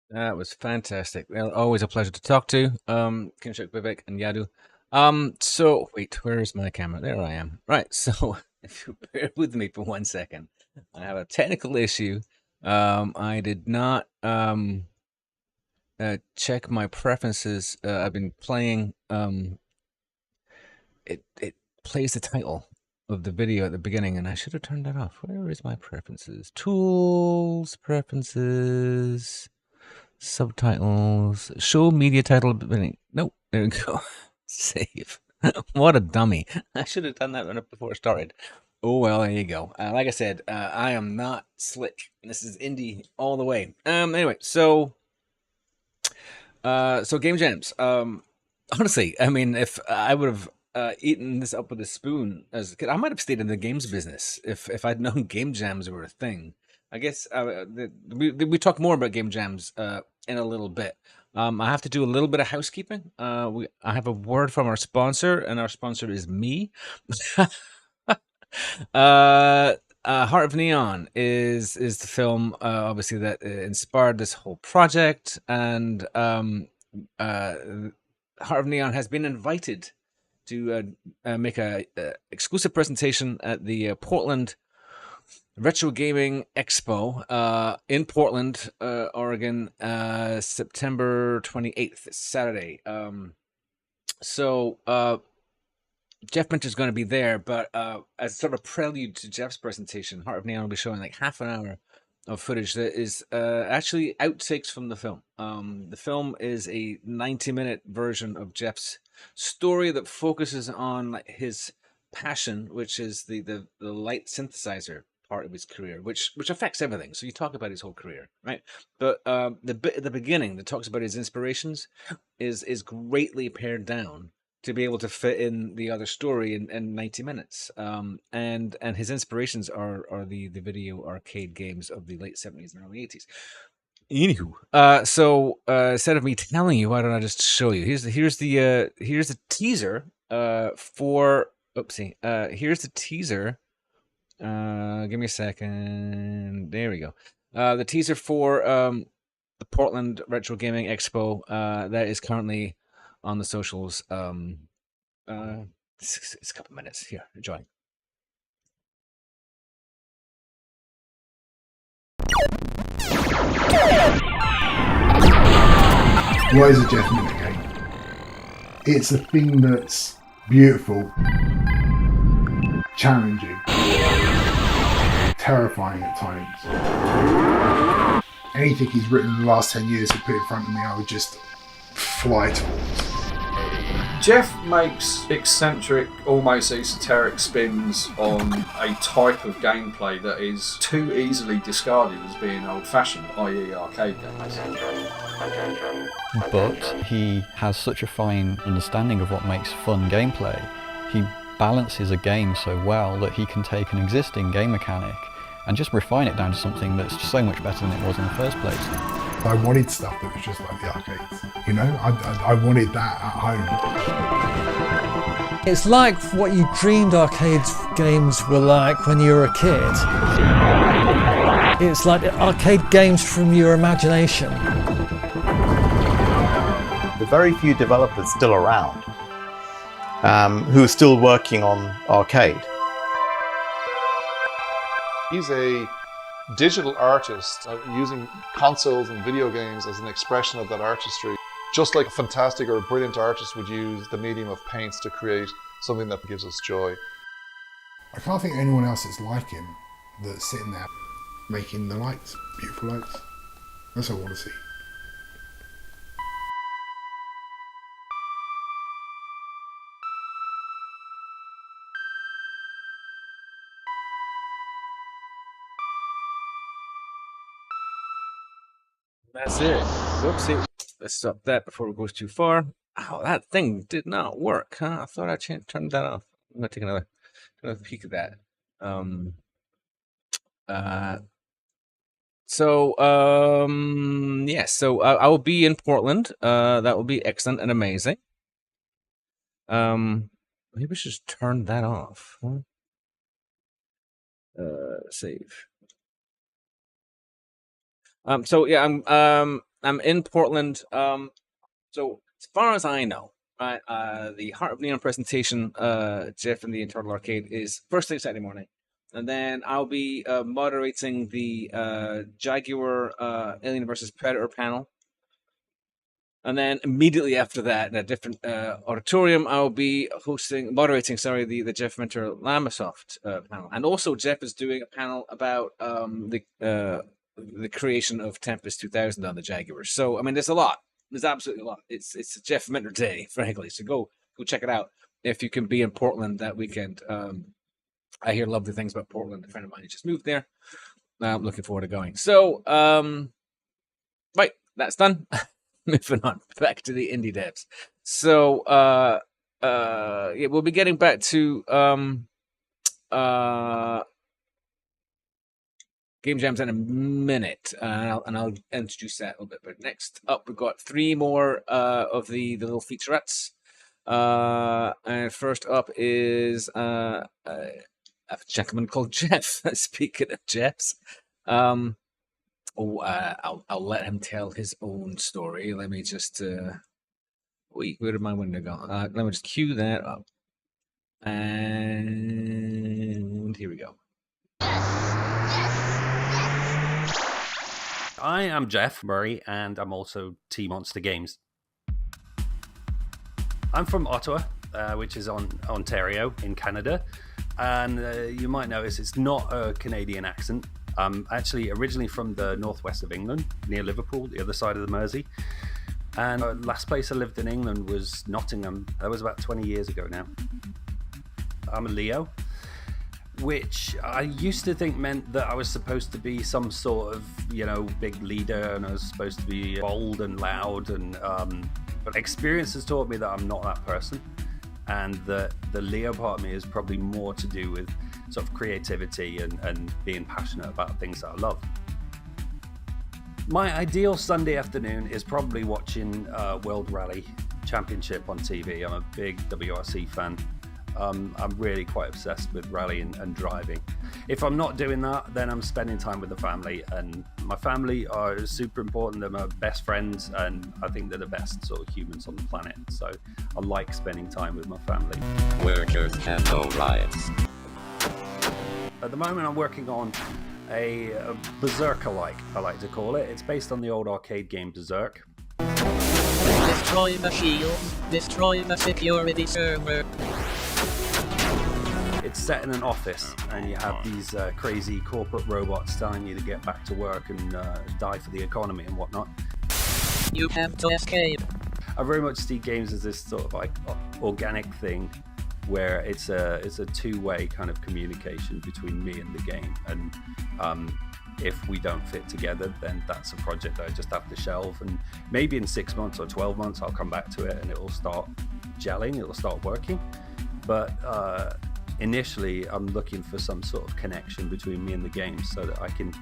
That was fantastic. Well, always a pleasure to talk to Kinshuk, Vivek, and Yadu. So wait, where is my camera? There I am. Right. So if you bear with me for 1 second, I have a technical issue. I did not check my preferences. I've been playing. It plays the title of the video at the beginning, and I should have turned that off. Where is my preferences? Tools, preferences. Subtitles, show media title. Nope, there we go. Save. What a dummy. I should have done that before it started. Oh, well, there you go. Like I said, I am not slick. This is indie all the way. Anyway, so game jams. Honestly, I mean, if I would have eaten this up with a spoon as a kid, I might have stayed in the games business if I'd known game jams were a thing. I guess we talk more about game jams in a little bit. I have to do a little bit of housekeeping. I have a word from our sponsor, and our sponsor is me. Heart of Neon is the film, obviously, that inspired this whole project, and Heart of Neon has been invited to make a exclusive presentation at the Portland Retro Gaming Expo in Portland, Oregon, September 28th, Saturday. So Jeff Minter's going to be there, but as sort of a prelude to Jeff's presentation, Heart of Neon will be showing like half an hour of footage that is actually outtakes from the film. The film is a 90-minute version of Jeff's story that focuses on like, his passion, which is the light synthesizer part of his career, which affects everything. So you talk about his whole career, right? But the bit at the beginning that talks about his inspirations is greatly pared down to be able to fit in the other story in 90 minutes. And his inspirations are the video arcade games of the late 70s and early 80s. Anywho, so instead of me telling you, why don't I just show you? Here's the teaser for oopsie. Here's the teaser. Give me a second. There we go. The teaser for the Portland Retro Gaming Expo that is currently on the socials. It's a couple minutes. Here, enjoy. Why is a Jeff Minter game? It's a thing that's beautiful, challenging, terrifying at times. Anything he's written in the last 10 years to put in front of me, I would just fly towards. Jeff makes eccentric, almost esoteric spins on a type of gameplay that is too easily discarded as being old-fashioned, i.e. arcade games. But he has such a fine understanding of what makes fun gameplay. He balances a game so well that he can take an existing game mechanic and just refine it down to something that's so much better than it was in the first place. I wanted stuff that was just like the arcades, you know? I wanted that at home. It's like what you dreamed arcade games were like when you were a kid. It's like arcade games from your imagination. The very few developers still around who are still working on arcade. He's a digital artist using consoles and video games as an expression of that artistry. Just like a fantastic or a brilliant artist would use the medium of paints to create something that gives us joy. I can't think of anyone else that's like him, that's sitting there making the lights, beautiful lights. That's what I want to see. That's it. Whoopsie. Let's stop that before it goes too far. Oh, that thing did not work, huh? I thought I turned that off. I'm gonna take another peek at that. Yes. So I will be in Portland. That will be excellent and amazing. Maybe we should just turn that off. Huh? Save. So yeah, I'm in Portland. So as far as I know, right, the Heart of Neon presentation, Jeff in the Internal Arcade, is first thing Saturday morning, and then I'll be moderating the Jaguar Alien vs Predator panel, and then immediately after that, in a different auditorium, I'll be moderating the Jeff Minter Lamasoft panel, and also Jeff is doing a panel about the creation of Tempest 2000 on the Jaguar. So I mean, there's a lot. There's absolutely a lot. It's a Jeff Minter day, frankly. So go check it out if you can be in Portland that weekend. I hear lovely things about Portland. A friend of mine just moved there. I'm looking forward to going. So right, that's done. Moving on back to the indie devs. So yeah, we'll be getting back to game jams in a minute, and I'll introduce that a little bit. But next up, we've got 3 more of the little featurettes. And first up is a gentleman called Jeff. Speaking of Jeffs, I'll let him tell his own story. Let me just wait, where did my window go? Let me just cue that up, and here we go. I am Jeff Murray, and I'm also T Monster Games. I'm from Ottawa, which is on Ontario in Canada, and you might notice it's not a Canadian accent. I'm actually originally from the northwest of England, near Liverpool, the other side of the Mersey. And the last place I lived in England was Nottingham. That was about 20 years ago now. I'm a Leo, which I used to think meant that I was supposed to be some sort of, big leader, and I was supposed to be bold and loud, and but experience has taught me that I'm not that person, and that the Leo part of me is probably more to do with sort of creativity and being passionate about things that I love. My ideal Sunday afternoon is probably watching World Rally Championship on TV. I'm a big WRC fan. I'm really quite obsessed with rally and driving. If I'm not doing that, then I'm spending time with the family, and my family are super important. They're my best friends, and I think they're the best sort of humans on the planet. So I like spending time with my family. Workers have no rights. At the moment, I'm working on a Berserker-like, I like to call it. It's based on the old arcade game Berserk. Destroy the shield. Destroy the security server. It's set in an office, and you have these crazy corporate robots telling you to get back to work and die for the economy and whatnot. You have to escape. I very much see games as this sort of like organic thing, where it's a two-way kind of communication between me and the game, and if we don't fit together, then that's a project that I just have to shelve, and maybe in 6 months or 12 months I'll come back to it and it will start gelling, it will start working. But initially I'm looking for some sort of connection between me and the game, so that I can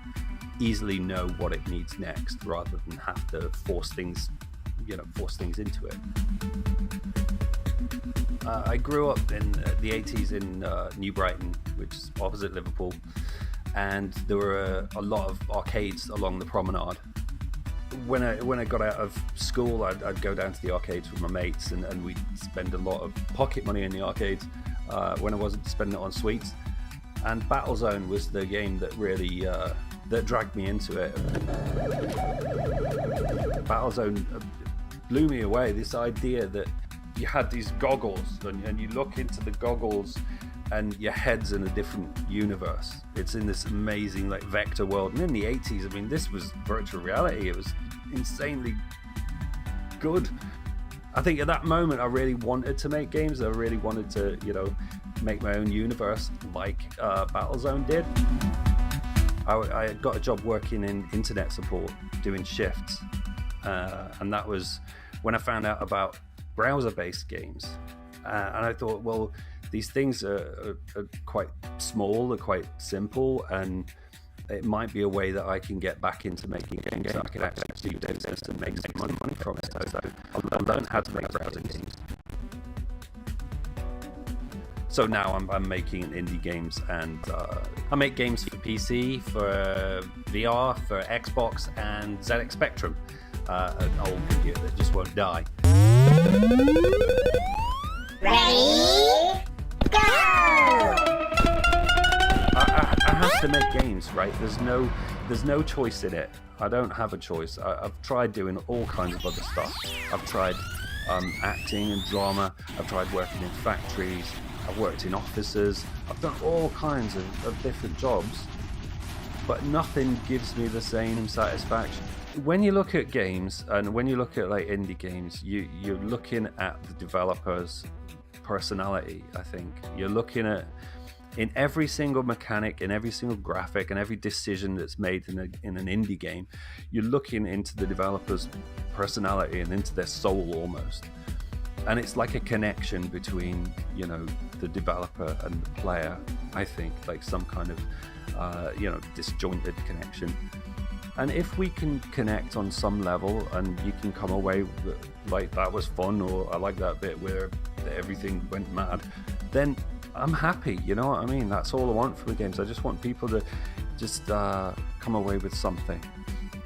easily know what it needs next, rather than have to force things into it. I grew up in the 80s in New Brighton, which is opposite Liverpool, and there were a lot of arcades along the promenade. When I got out of school, I'd go down to the arcades with my mates, and we'd spend a lot of pocket money in the arcades when I wasn't spending it on sweets. And Battlezone was the game that really that dragged me into it. Battlezone blew me away. This idea that you had these goggles, and you look into the goggles and your head's in a different universe. It's in this amazing like vector world. And in the 80s, I mean, this was virtual reality. It was insanely good. I think at that moment I really wanted to make games. I really wanted to, make my own universe like Battlezone did. I got a job working in internet support, doing shifts, and that was when I found out about browser-based games, and I thought, well, these things are quite small, they're quite simple, and it might be a way that I can get back into making games that I can actually do this and make some money from it. So I'll learn how to make browser games. So now I'm making indie games, and I make games for PC, for VR, for Xbox, and ZX Spectrum, an old computer that just won't die. Ready? Go! I have to make games, right? There's no choice in it. I don't have a choice. I've tried doing all kinds of other stuff. I've tried acting and drama. I've tried working in factories. I've worked in offices. I've done all kinds of different jobs, but nothing gives me the same satisfaction. When you look at games, and when you look at like indie games, you're looking at the developer's personality. I think you're looking at, in every single mechanic, in every single graphic, and every decision that's made in an indie game, you're looking into the developer's personality and into their soul almost. And it's like a connection between, the developer and the player, I think, like some kind of disjointed connection. And if we can connect on some level and you can come away with, like, that was fun, or I like that bit where everything went mad, then I'm happy, you know what I mean? That's all I want from the games. I just want people to just come away with something.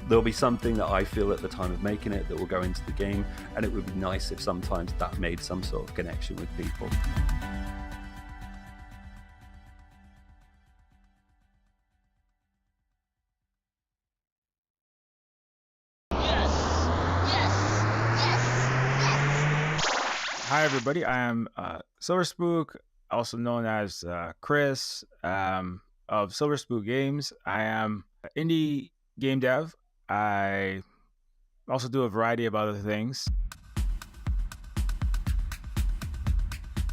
There'll be something that I feel at the time of making it that will go into the game, and it would be nice if sometimes that made some sort of connection with people. Hi everybody, I am Silver Spook, also known as Chris of Silver Spook Games. I am indie game dev. I also do a variety of other things.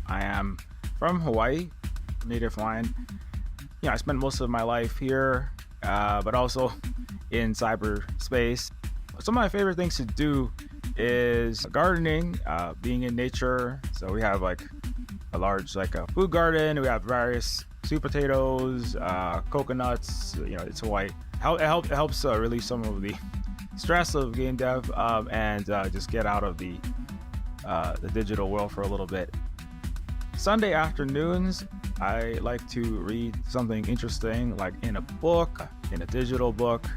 I am from Hawaii, native Hawaiian. I spent most of my life here, but also in cyberspace. Some of my favorite things to do is gardening, being in nature. So we have like a large food garden. We have various sweet potatoes, coconuts. It's Hawaii. It helps release some of the stress of game dev and just get out of the digital world for a little bit. Sunday afternoons, I like to read something interesting, like in a book, in a digital book.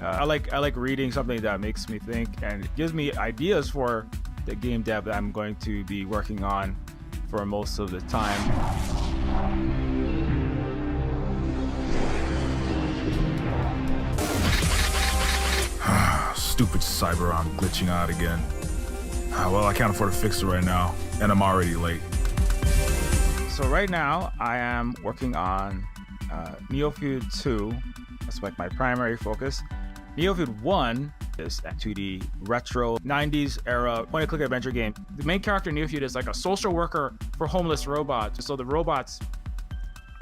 I like reading something that makes me think and gives me ideas for the game dev that I'm going to be working on for most of the time. Stupid Cyberon glitching out again. Well, I can't afford to fix it right now, and I'm already late. So right now, I am working on Neofeud 2. That's like my primary focus. Neofeud 1 is a 2D retro 90s era point-and-click adventure game. The main character in Neofeud is like a social worker for homeless robots. So the robots,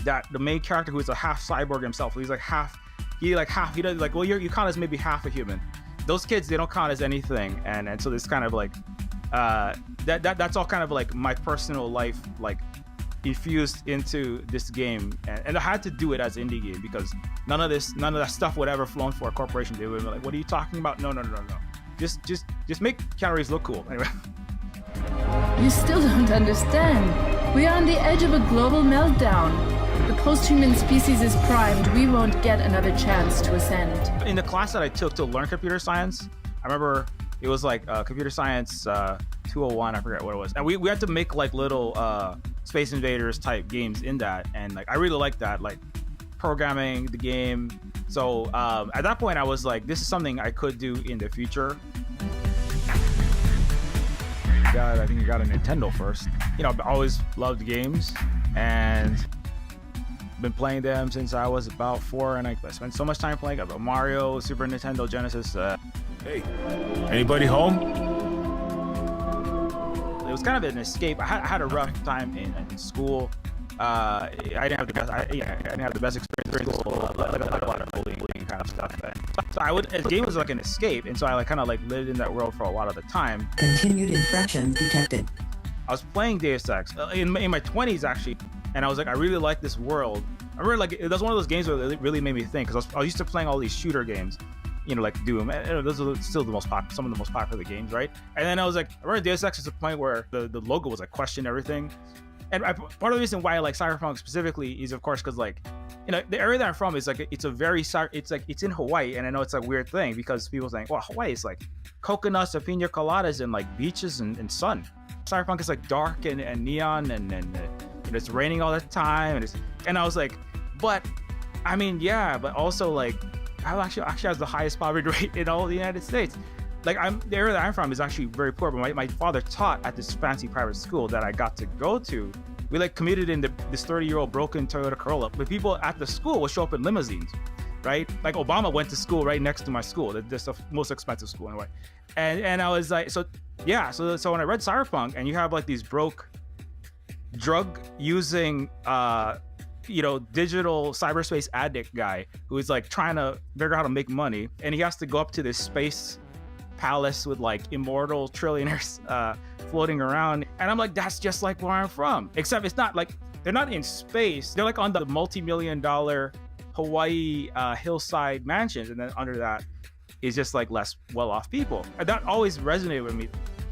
that the main character, who is a half cyborg himself, he does like, well, you count as maybe half a human. Those kids, they don't count as anything, and so this kind of like that's all kind of like my personal life, like infused into this game, and I had to do it as an indie game because none of that stuff would ever flown for a corporation. They would be like, "What are you talking about? No. Just make calories look cool." Anyway. You still don't understand. We are on the edge of a global meltdown. The post-human species is primed. We won't get another chance to ascend. In the class that I took to learn computer science, I remember it was like computer science 201, I forget what it was, and we had to make like little Space Invaders type games in that, and like I really liked that, like programming the game. So at that point I was like, this is something I could do in the future. I think I got a Nintendo first. I've always loved games and been playing them since I was about 4, and I spent so much time playing about Mario, Super Nintendo, Genesis. Hey, anybody home? It was kind of an escape. I had a rough time in school. I didn't have the best. I didn't have the best experience in school. Like a lot of bullying kind of stuff. So the game was like an escape, and so I kind of lived in that world for a lot of the time. Continued infractions detected. I was playing Deus Ex in my 20s actually, and I was like, I really like this world. I remember like it was one of those games where it really made me think, because I was used to playing all these shooter games, like Doom. And those are still some of the most popular games, right? And then I was like, I remember Deus Ex is a point where the logo was like question everything. And part of the reason why I like Cyberpunk specifically is, of course, because like, the area that I'm from is like, it's in Hawaii, and I know it's a weird thing because people think, well, Hawaii is like coconuts and pina coladas and like beaches and sun. Cyberpunk is like dark and neon and it's raining all the time, and I was like, but I mean, yeah, but also like I actually has the highest poverty rate in all of the United States. Like the area that I'm from is actually very poor, but my father taught at this fancy private school that I got to go to. We like commuted in this 30-year-old broken Toyota Corolla, but people at the school would show up in limousines, right? Like Obama went to school right next to my school, the most expensive school anyway. And I was like, so when I read Cyberpunk, and you have like these broke drug using digital cyberspace addict guy who is like trying to figure out how to make money, and he has to go up to this space palace with like immortal trillionaires floating around, and I'm like, that's just like where I'm from, except it's not like they're not in space, they're like on the multi-million-dollar Hawaii hillside mansions, and then under that is just like less well-off people. And that always resonated with me.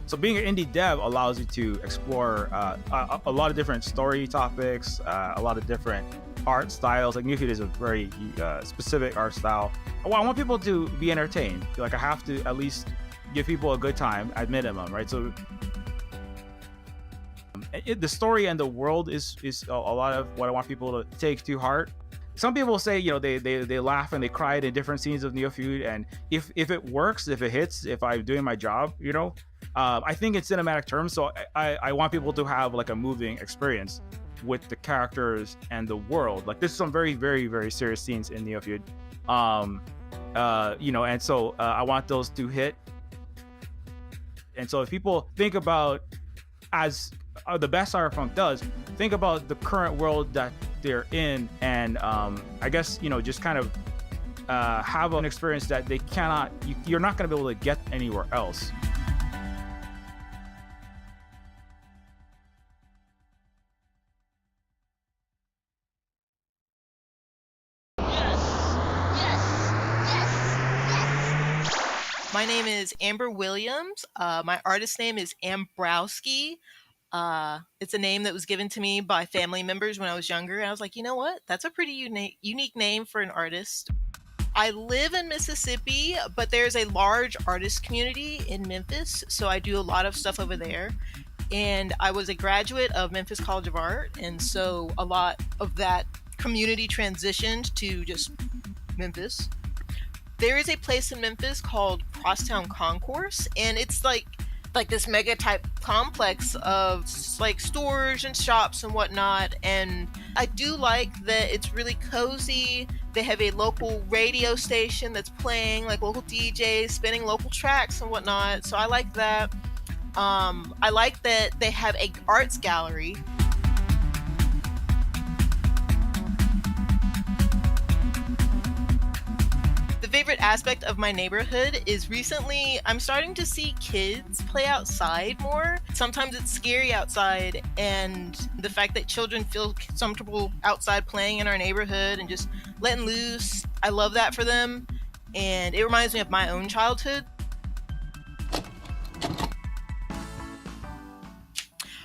So being an indie dev allows you to explore a lot of different story topics, a lot of different art styles. Like Newfield is a very specific art style. I want people to be entertained. Like I have to at least give people a good time at minimum, right? So the story and the world is a lot of what I want people to take to heart. Some people say, you know, they laugh and they cry in different scenes of Neofeud, and if it works, if it hits, if I'm doing my job, you know, I think in cinematic terms. So I want people to have like a moving experience with the characters and the world. Like there's some very, very, very serious scenes in Neofeud, you know, and so I want those to hit. And so if people think about, as the best Cyberpunk does, think about the current world that they're in, and I guess, you know, just kind of have an experience that they cannot, you're not going to be able to get anywhere else. My name is Amber Williams. My artist name is Ambrowski. It's a name that was given to me by family members when I was younger. And I was like, you know what? That's a pretty unique name for an artist. I live in Mississippi, but there's a large artist community in Memphis. So I do a lot of stuff over there. And I was a graduate of Memphis College of Art. And so a lot of that community transitioned to just Memphis. There is a place in Memphis called Crosstown Concourse, and it's like this mega type complex of like stores and shops and whatnot. And I do like that it's really cozy. They have a local radio station that's playing like local DJs, spinning local tracks and whatnot. So I like that. I like that they have a arts gallery. Favorite aspect of my neighborhood is recently I'm starting to see kids play outside more. Sometimes it's scary outside, and the fact that children feel comfortable outside playing in our neighborhood and just letting loose, I love that for them, and it reminds me of my own childhood.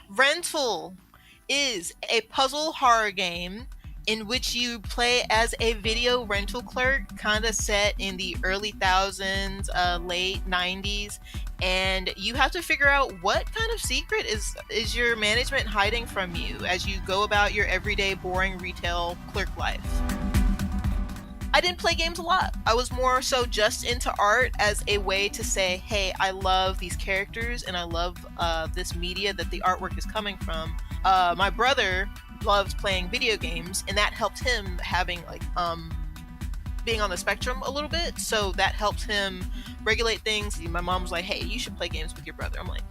Rental is a puzzle horror game in which you play as a video rental clerk, kind of set in the early thousands, late 90s, and you have to figure out what kind of secret is your management hiding from you as you go about your everyday boring retail clerk life. I didn't play games a lot. I was more so just into art as a way to say, hey, I love these characters and I love this media that the artwork is coming from. My brother loved playing video games, and that helped him having like being on the spectrum a little bit, so that helped him regulate things. My mom was like, hey, you should play games with your brother. I'm like,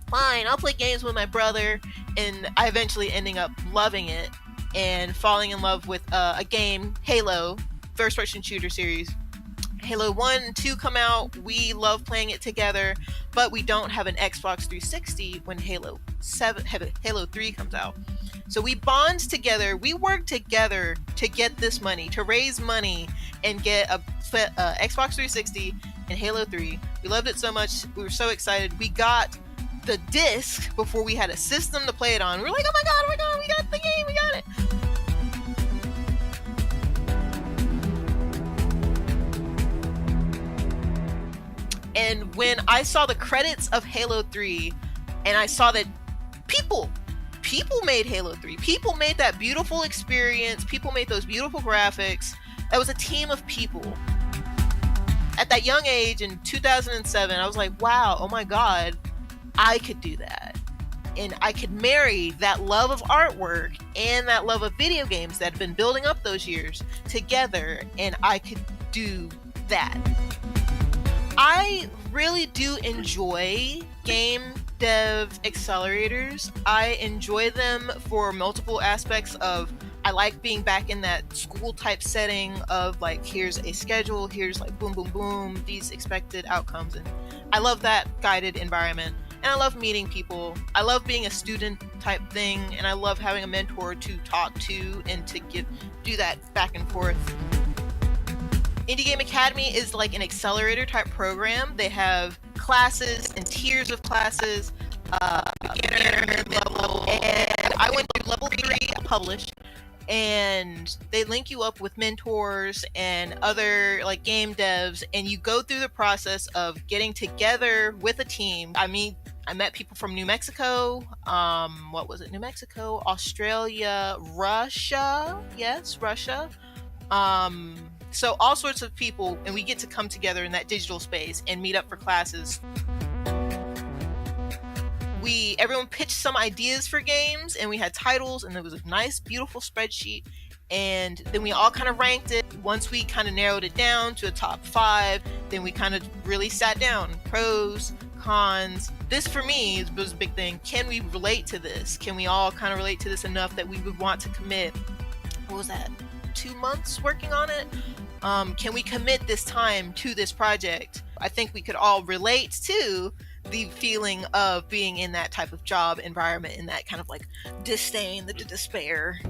fine, I'll play games with my brother. And I eventually ending up loving it and falling in love with a game, Halo, first person shooter series. Halo 1 and 2 come out, we love playing it together, but we don't have an Xbox 360 when Halo 3 comes out. So we bond together, we work together to get this money, to raise money and get a Xbox 360 and Halo 3. We loved it so much, we were so excited. We got the disc before we had a system to play it on. We were like, oh my god, we got the game, we got it. And when I saw the credits of Halo 3 and I saw that people made Halo 3, people made that beautiful experience, people made those beautiful graphics, that was a team of people. At that young age in 2007, I was like, wow, oh my god, I could do that. And I could marry that love of artwork and that love of video games that have been building up those years together, and I could do that. I really do enjoy game dev accelerators. I enjoy them for multiple aspects of, I like being back in that school type setting of like, here's a schedule, here's like boom, boom, boom, these expected outcomes. And I love that guided environment. And I love meeting people. I love being a student type thing, and I love having a mentor to talk to and to do that back and forth. Indie Game Academy is like an accelerator type program. They have classes and tiers of classes, beginner, mid-level, and I went through level 3, published, and they link you up with mentors and other like game devs, and you go through the process of getting together with a team. I met people from New Mexico, New Mexico, Australia, Russia. Yes, Russia. So all sorts of people, and we get to come together in that digital space and meet up for classes. Everyone pitched some ideas for games, and we had titles, and there was a nice, beautiful spreadsheet. And then we all kind of ranked it. Once we kind of narrowed it down to a top 5, then we kind of really sat down. Pros, cons. This for me was a big thing. Can we relate to this? Can we all kind of relate to this enough that we would want to commit? What was that? 2 months working on it? Can we commit this time to this project? I think we could all relate to the feeling of being in that type of job environment, in that kind of like disdain, the despair.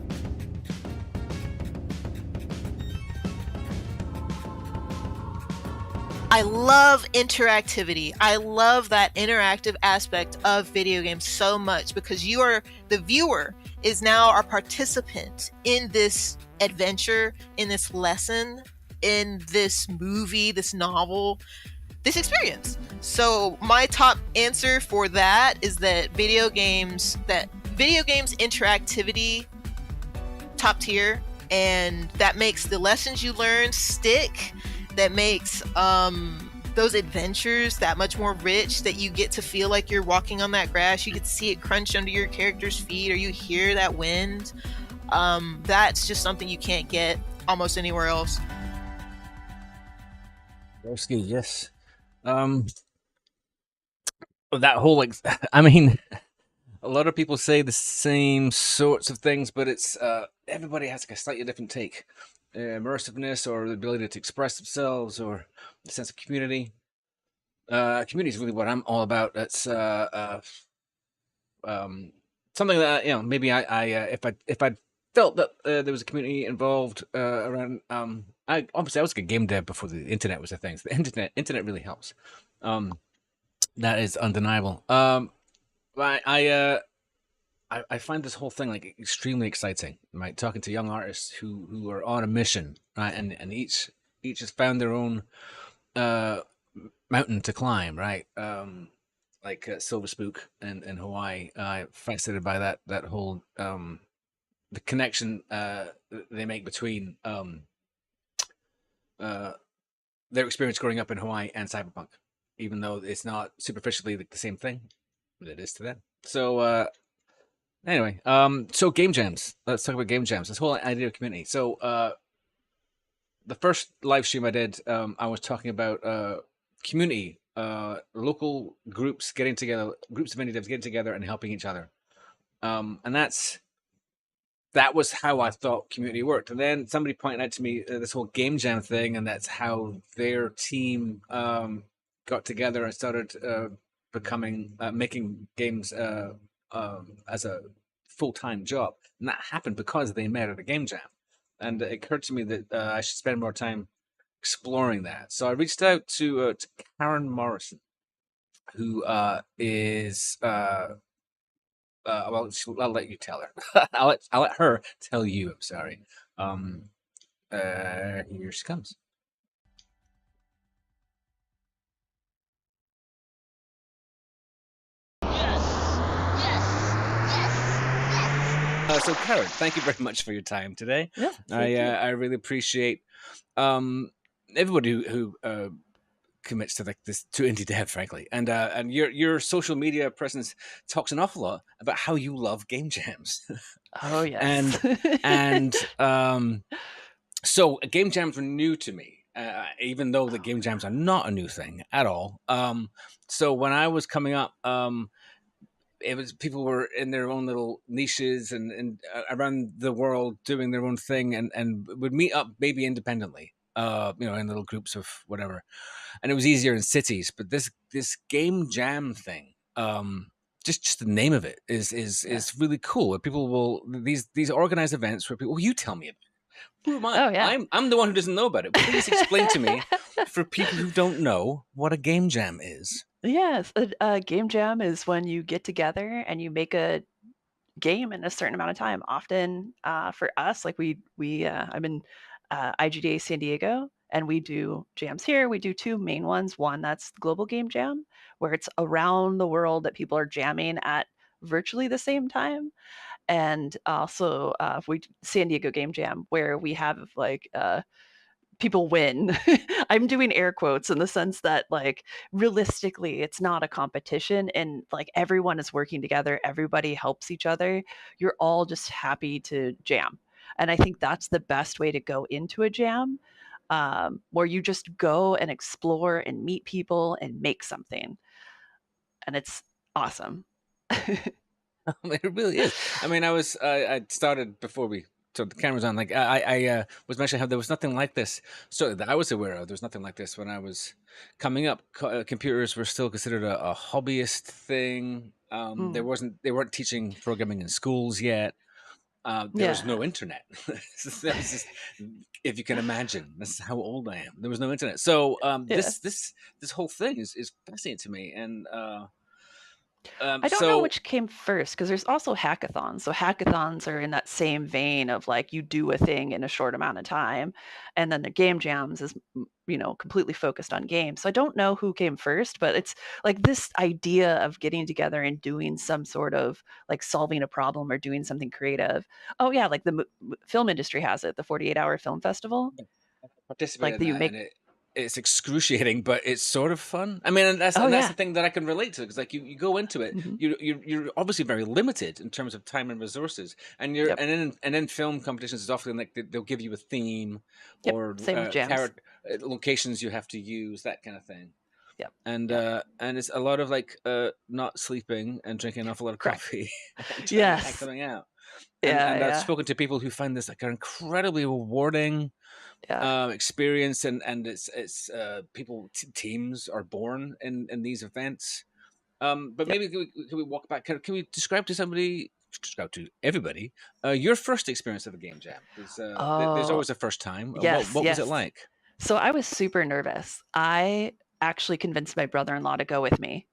I love interactivity. I love that interactive aspect of video games so much, because the viewer is now our participant in this adventure, in this lesson, in this movie, this novel, this experience. So my top answer for that is that video games interactivity, top tier, and that makes the lessons you learn stick. That makes those adventures that much more rich, that you get to feel like you're walking on that grass. You get to see it crunch under your character's feet, or you hear that wind. That's just something you can't get almost anywhere else. Broski, yes. That whole, like, I mean, a lot of people say the same sorts of things, but it's everybody has like a slightly different take. Immersiveness, or the ability to express themselves, or the sense of community. Community is really what I'm all about. That's something that maybe if I felt that there was a community involved around. I was like a game dev before the internet was a thing. So the internet really helps. That is undeniable. I find this whole thing like extremely exciting, right? Talking to young artists who are on a mission, right? And each has found their own mountain to climb, right? Like Silver Spook in Hawaii. Fascinated by that whole the connection they make between their experience growing up in Hawaii and cyberpunk, even though it's not superficially the same thing, but it is to them. So anyway, so game jams. Let's talk about game jams. This whole idea of community. So the first live stream I did, I was talking about community, local groups getting together, groups of indie devs getting together and helping each other. And that was how I thought community worked. And then somebody pointed out to me this whole game jam thing, and that's how their team got together and started making games as a full-time job. And that happened because they met at a game jam. And it occurred to me that I should spend more time exploring that. So I reached out to Karen Morrison, who is well, I'll let you tell her. I'll let her tell you. I'm sorry. Here she comes. So Karen, thank you very much for your time today. Yeah, I really appreciate everybody who commits to this to indie dev, frankly, and your social media presence talks an awful lot about how you love game jams. Oh yes, and so game jams were new to me, even though the game jams are not a new thing at all. So when I was coming up, it was people were in their own little niches and around the world doing their own thing, and would meet up maybe independently, in little groups of whatever. And it was easier in cities, but this game jam thing just the name of it is really cool. People will these organized events where people, well, you tell me about it. Who am I? Oh, yeah. I'm the one who doesn't know about it. Please explain to me, for people who don't know, what a game jam is. Yes, a game jam is when you get together and you make a game in a certain amount of time. Often, for us, like I'm in IGDA San Diego, and we do jams here. We do two main ones. One that's the Global Game Jam, where it's around the world that people are jamming at virtually the same time, and also we San Diego Game Jam, where we have like people win. I'm doing air quotes in the sense that, like, realistically, it's not a competition and like everyone is working together, everybody helps each other. You're all just happy to jam. And I think that's the best way to go into a jam, where you just go and explore and meet people and make something. And it's awesome. It really is. I mean, I started before we turned the cameras on. Like I was mentioning how there was nothing like this, so that I was aware of. There was nothing like this when I was coming up. Computers were still considered a hobbyist thing. They weren't teaching programming in schools yet. There was no internet. If you can imagine, this is how old I am. There was no internet, so this whole thing is fascinating to me, and. I don't know which came first, because there's also hackathons. So hackathons are in that same vein of like you do a thing in a short amount of time, and then the game jams is completely focused on games. So I don't know who came first, but it's like this idea of getting together and doing some sort of like solving a problem or doing something creative. Oh yeah, like the film industry has it, the 48-hour film festival. Participate in that, and it's excruciating, but it's sort of fun. I mean, and that's the thing that I can relate to, because like you go into it, you're obviously very limited in terms of time and resources, and and then film competitions is often like they'll give you a theme or locations you have to use, that kind of thing. Yep. And it's a lot of like not sleeping and drinking an awful lot of coffee. Yes. Coming out. And I've spoken to people who find this like an incredibly rewarding experience, and it's people teams are born in these events. But maybe can we walk back? Can we describe to everybody your first experience of a game jam? There's always a first time. Yes, what was it like? So I was super nervous. I actually convinced my brother-in-law to go with me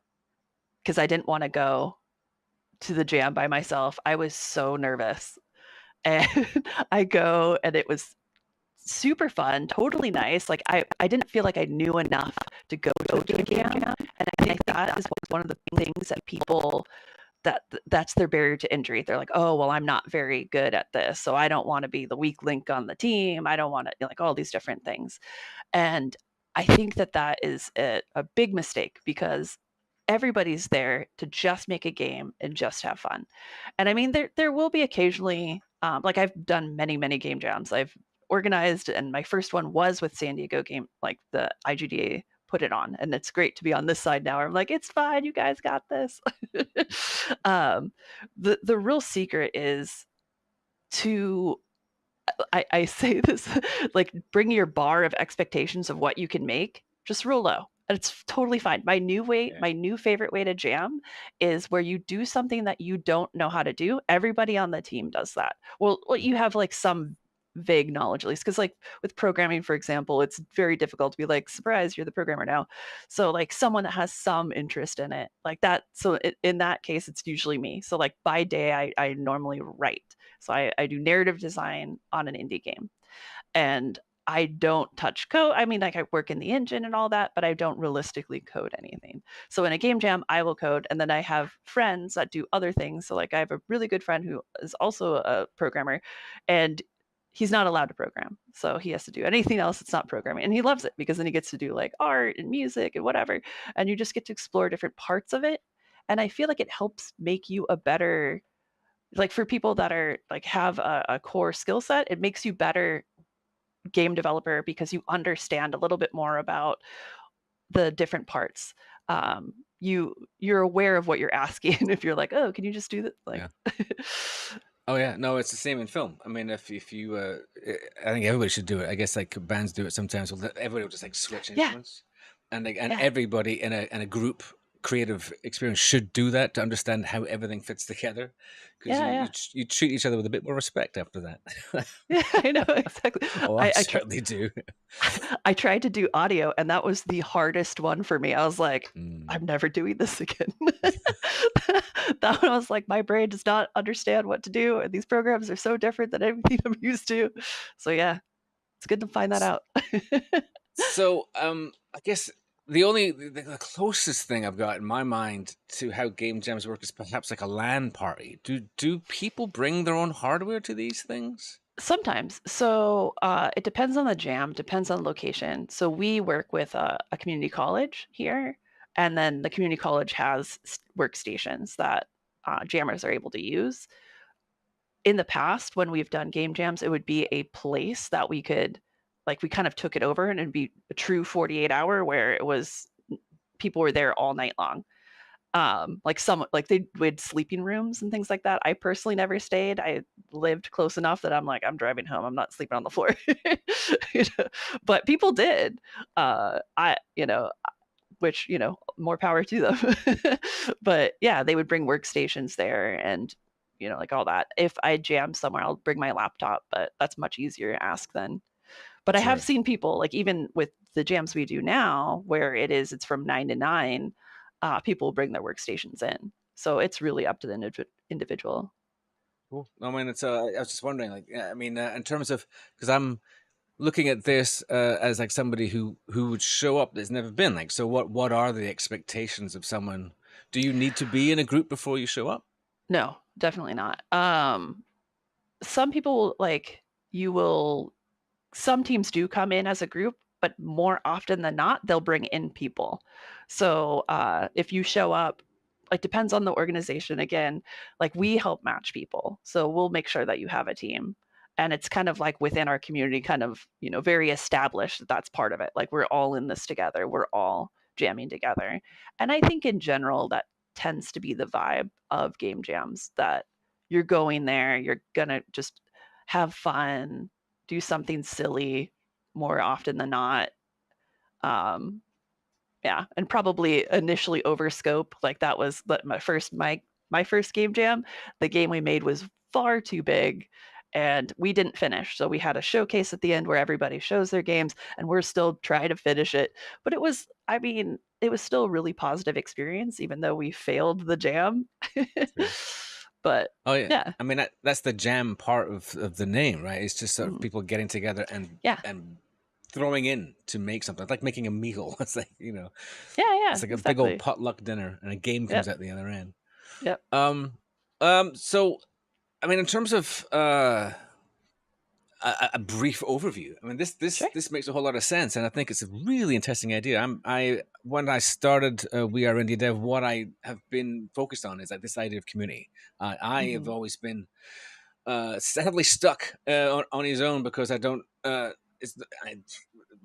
because I didn't want to go to the jam by myself. I was so nervous. And I go, and it was super fun, totally nice. Like I didn't feel like I knew enough to go to a game jam. And I think that is one of the things that people that's their barrier to entry. They're like, oh, well, I'm not very good at this, so I don't want to be the weak link on the team. I don't want to, like, all these different things. And I think that is a big mistake, because everybody's there to just make a game and just have fun. And I mean, there will be occasionally, like I've done many game jams. I've organized, and my first one was with San Diego Game, like the IGDA put it on, and it's great to be on this side now. I'm like, it's fine, you guys got this. The real secret is to, I say this, like, bring your bar of expectations of what you can make just real low. And it's totally fine. My new favorite way to jam is where you do something that you don't know how to do. Everybody on the team does that. Well, you have like some vague knowledge, at least, because like with programming, for example, it's very difficult to be like, surprise, you're the programmer now. So like someone that has some interest in it, like that. So in that case, it's usually me. So like by day, I normally write. So I do narrative design on an indie game, and I don't touch code. I mean, like, I work in the engine and all that, but I don't realistically code anything. So in a game jam, I will code, and then I have friends that do other things. So like I have a really good friend who is also a programmer, and he's not allowed to program. So he has to do anything else that's not programming. And he loves it, because then he gets to do like art and music and whatever. And you just get to explore different parts of it. And I feel like it helps make you a better, like, for people that are like have a core skill set, it makes you better game developer, because you understand a little bit more about the different parts. You're aware of what you're asking. If you're like, oh, can you just do that? Like, Oh yeah, no, it's the same in film. I mean, if you, I think everybody should do it. I guess like bands do it sometimes. Everybody will just like switch instruments, and everybody in a group creative experience should do that to understand how everything fits together, because you treat each other with a bit more respect after that. Yeah, I know exactly. Oh, I certainly do. I tried to do audio, and that was the hardest one for me. I was like, I'm never doing this again. That one, I was like, my brain does not understand what to do, and these programs are so different than everything I'm used to. So yeah, it's good to find that out. So I guess the closest thing I've got in my mind to how game jams work is perhaps like a LAN party. Do people bring their own hardware to these things? Sometimes. So it depends on the jam, depends on location. So we work with a community college here, and then the community college has workstations that jammers are able to use. In the past, when we've done game jams, it would be a place that we could, like, we kind of took it over, and it'd be a true 48-hour where it was people were there all night long. Like they had sleeping rooms and things like that. I personally never stayed. I lived close enough that I'm like, I'm driving home, I'm not sleeping on the floor. But people did. Which, more power to them. But yeah, they would bring workstations there and like all that. If I jam somewhere, I'll bring my laptop, but that's much easier to ask then. But I have seen people, like, even with the jams we do now, where it's from 9 to 9, people bring their workstations in. So it's really up to the individual. Cool. I mean, I was just wondering, like, I mean, in terms of, because I'm looking at this as like somebody who would show up that's never been, like, so what are the expectations of someone? Do you need to be in a group before you show up? No, definitely not. Some people, like, some teams do come in as a group, but more often than not, they'll bring in people. So if you show up, it depends on the organization. Again, like, we help match people. So we'll make sure that you have a team. And it's kind of like within our community, kind of, very established that's part of it. Like, we're all in this together. We're all jamming together. And I think in general, that tends to be the vibe of game jams, that you're going there, you're going to just have fun, do something silly more often than not. Yeah, and probably initially overscope. Like, that was my first game jam. The game we made was far too big, and we didn't finish. So we had a showcase at the end where everybody shows their games, and we're still trying to finish it. But it was still a really positive experience, even though we failed the jam. But oh yeah. I mean, that's the jam part of the name, right? It's just sort of people getting together and throwing in to make something. It's like making a meal. It's like, yeah, it's like a big old potluck dinner, and a game comes at the other end. Yep. So, I mean, in terms of a brief overview, I mean, this makes a whole lot of sense, and I think it's a really interesting idea. When I started We Are Indie Dev, what I have been focused on is like this idea of community. I have always been sadly stuck on his own because I don't.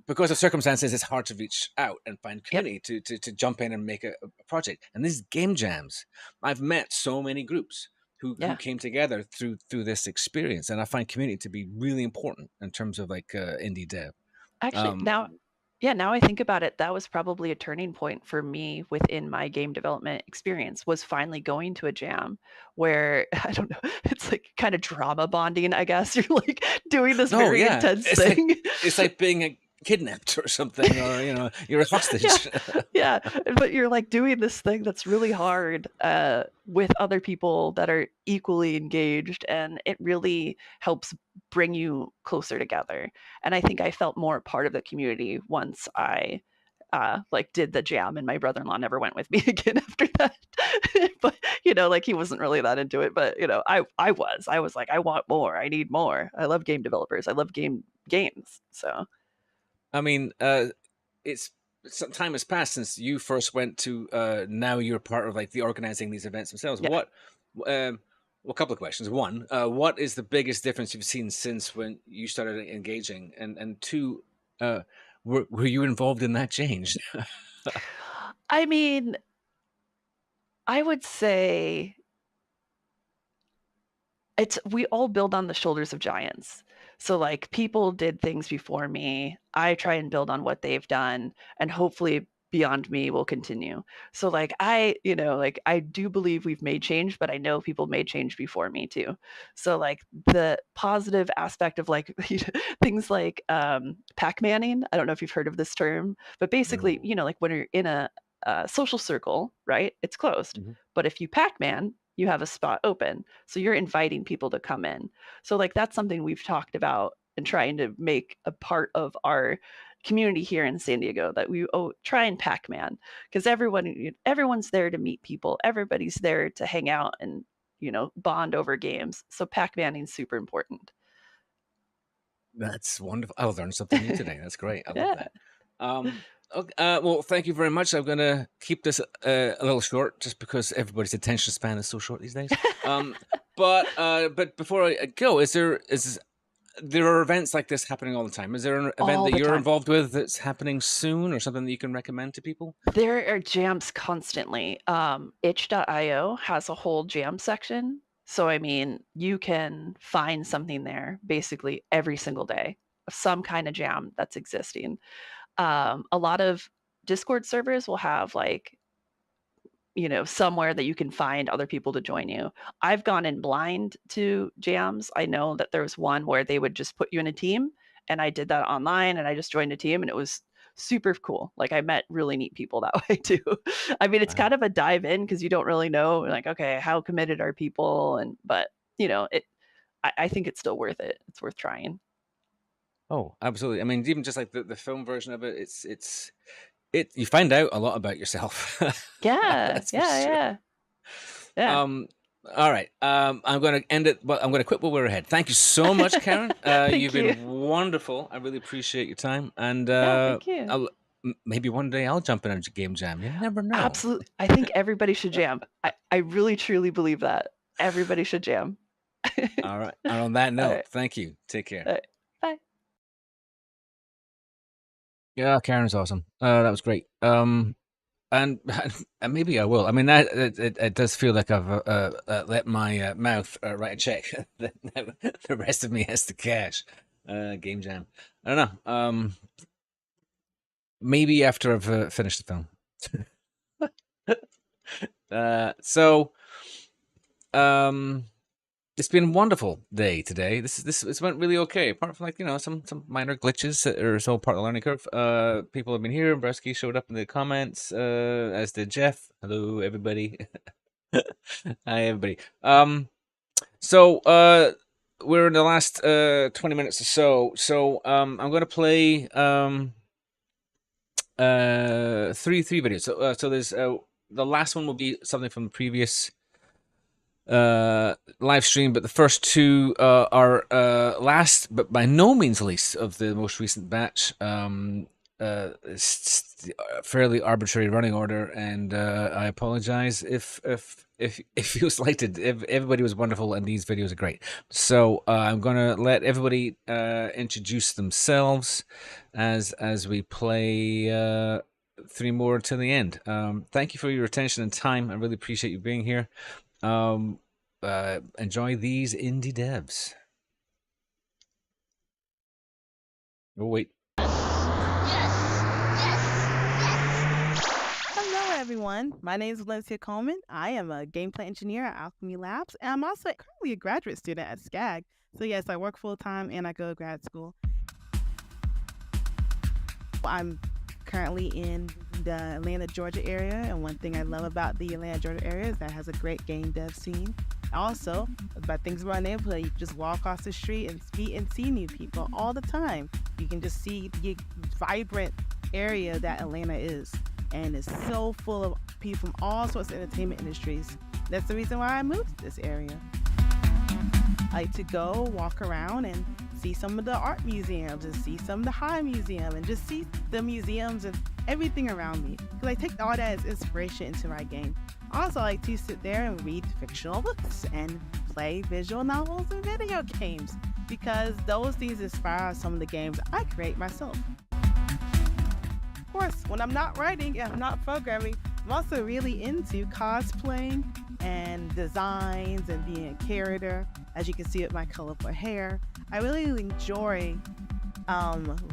Because of circumstances, it's hard to reach out and find community to jump in and make a project. And these game jams, I've met so many groups who came together through this experience, and I find community to be really important in terms of like indie dev. Actually, now I think about it, that was probably a turning point for me within my game development experience, was finally going to a jam where, I don't know, it's like kind of drama bonding, I guess. You're like doing this very intense thing. It's like being kidnapped or something, or you're a hostage. Yeah, but you're like doing this thing that's really hard with other people that are equally engaged, and it really helps bring you closer together. And I think I felt more part of the community once I did the jam, and my brother-in-law never went with me again after that. But like, he wasn't really that into it, but I was like, I want more, I need more. I love game developers, I love games. So I mean, some time has passed since you first went to. Now you're part of like the organizing these events themselves. Yeah. Well, a couple of questions. One, what is the biggest difference you've seen since when you started engaging? And two, were you involved in that change? I mean, I would say we all build on the shoulders of giants. So like, people did things before me. I try and build on what they've done, and hopefully beyond me will continue. So like I do believe we've made change, but I know people made change before me too. So like the positive aspect of like things like Pac-Manning, I don't know if you've heard of this term, but basically, like when you're in a social circle, right? It's closed. But if you Pac-Man, you have a spot open. So you're inviting people to come in. So like that's something we've talked about and trying to make a part of our community here in San Diego, that we try and Pac-Man, because everyone's there to meet people. Everybody's there to hang out and, bond over games. So Pac-Manning is super important. That's wonderful. I learned something new today. That's great. I love that. Okay, well, thank you very much. I'm going to keep this a little short, just because everybody's attention span is so short these days. But before I go, there are events like this happening all the time. Is there an event that you're involved with that's happening soon, or something that you can recommend to people? There are jams constantly. Itch.io has a whole jam section. So, I mean, you can find something there basically every single day of some kind of jam that's existing. A lot of Discord servers will have like, somewhere that you can find other people to join you. I've gone in blind to jams. I know that there was one where they would just put you in a team, and I did that online, and I just joined a team, and it was super cool. Like I met really neat people that way too. I mean, it's kind of a dive in because you don't really know, like, okay, how committed are people? But I think it's still worth it. It's worth trying. Oh, absolutely. I mean, even just like the film version of it, you find out a lot about yourself. Yeah. All right. I'm going to end it, but I'm going to quit while we're ahead. Thank you so much, Karen. You've been wonderful. I really appreciate your time. And thank you. Maybe one day I'll jump in a game jam. You never know. Absolutely. I think everybody should jam. I really, truly believe that. Everybody should jam. All right. And on that note, thank you. Take care. Bye. Yeah, Karen's awesome. That was great. And maybe I will. I mean, that it does feel like I've let my mouth write a check. The rest of me has to cash. Game jam. I don't know. Maybe after I've finished the film. It's been a wonderful day today. This went really okay, apart from like some minor glitches that are all part of the learning curve. People have been here. Bresky showed up in the comments, as did Jeff. Hello, everybody. Hi, everybody. So we're in the last 20 minutes or so. So I'm going to play three videos. So there's the last one will be something from the previous live stream, but the first two are last but by no means least of the most recent batch. It's fairly arbitrary running order, and I apologize if you slighted. Everybody was wonderful, and these videos are great. So I'm gonna let everybody introduce themselves as we play three more to the end. Thank you for your attention and time. I really appreciate you being here. Enjoy these indie devs. Oh, wait. Hello, everyone. My name is Valencia Coleman. I am a gameplay engineer at Alchemy Labs, and I'm also currently a graduate student at SCAG. So yes, I work full-time and I go to grad school. I'm currently in the Atlanta, Georgia area, and one thing I love about the Atlanta, Georgia area is that it has a great game dev scene. Also, about things about neighborhood, you just walk across the street and meet and see new people all the time. You can just see the vibrant area that Atlanta is, and it's so full of people from all sorts of entertainment industries. That's the reason why I moved to this area. I like to go walk around and see some of the art museums and see some of the High Museum and just see the museums and everything around me, because I take all that as inspiration into my game. Also, I like to sit there and read fictional books and play visual novels and video games, because those things inspire some of the games I create myself. Of course, when I'm not writing and I'm not programming, I'm also really into cosplaying and designs and being a character, as you can see with my colorful hair. I really enjoy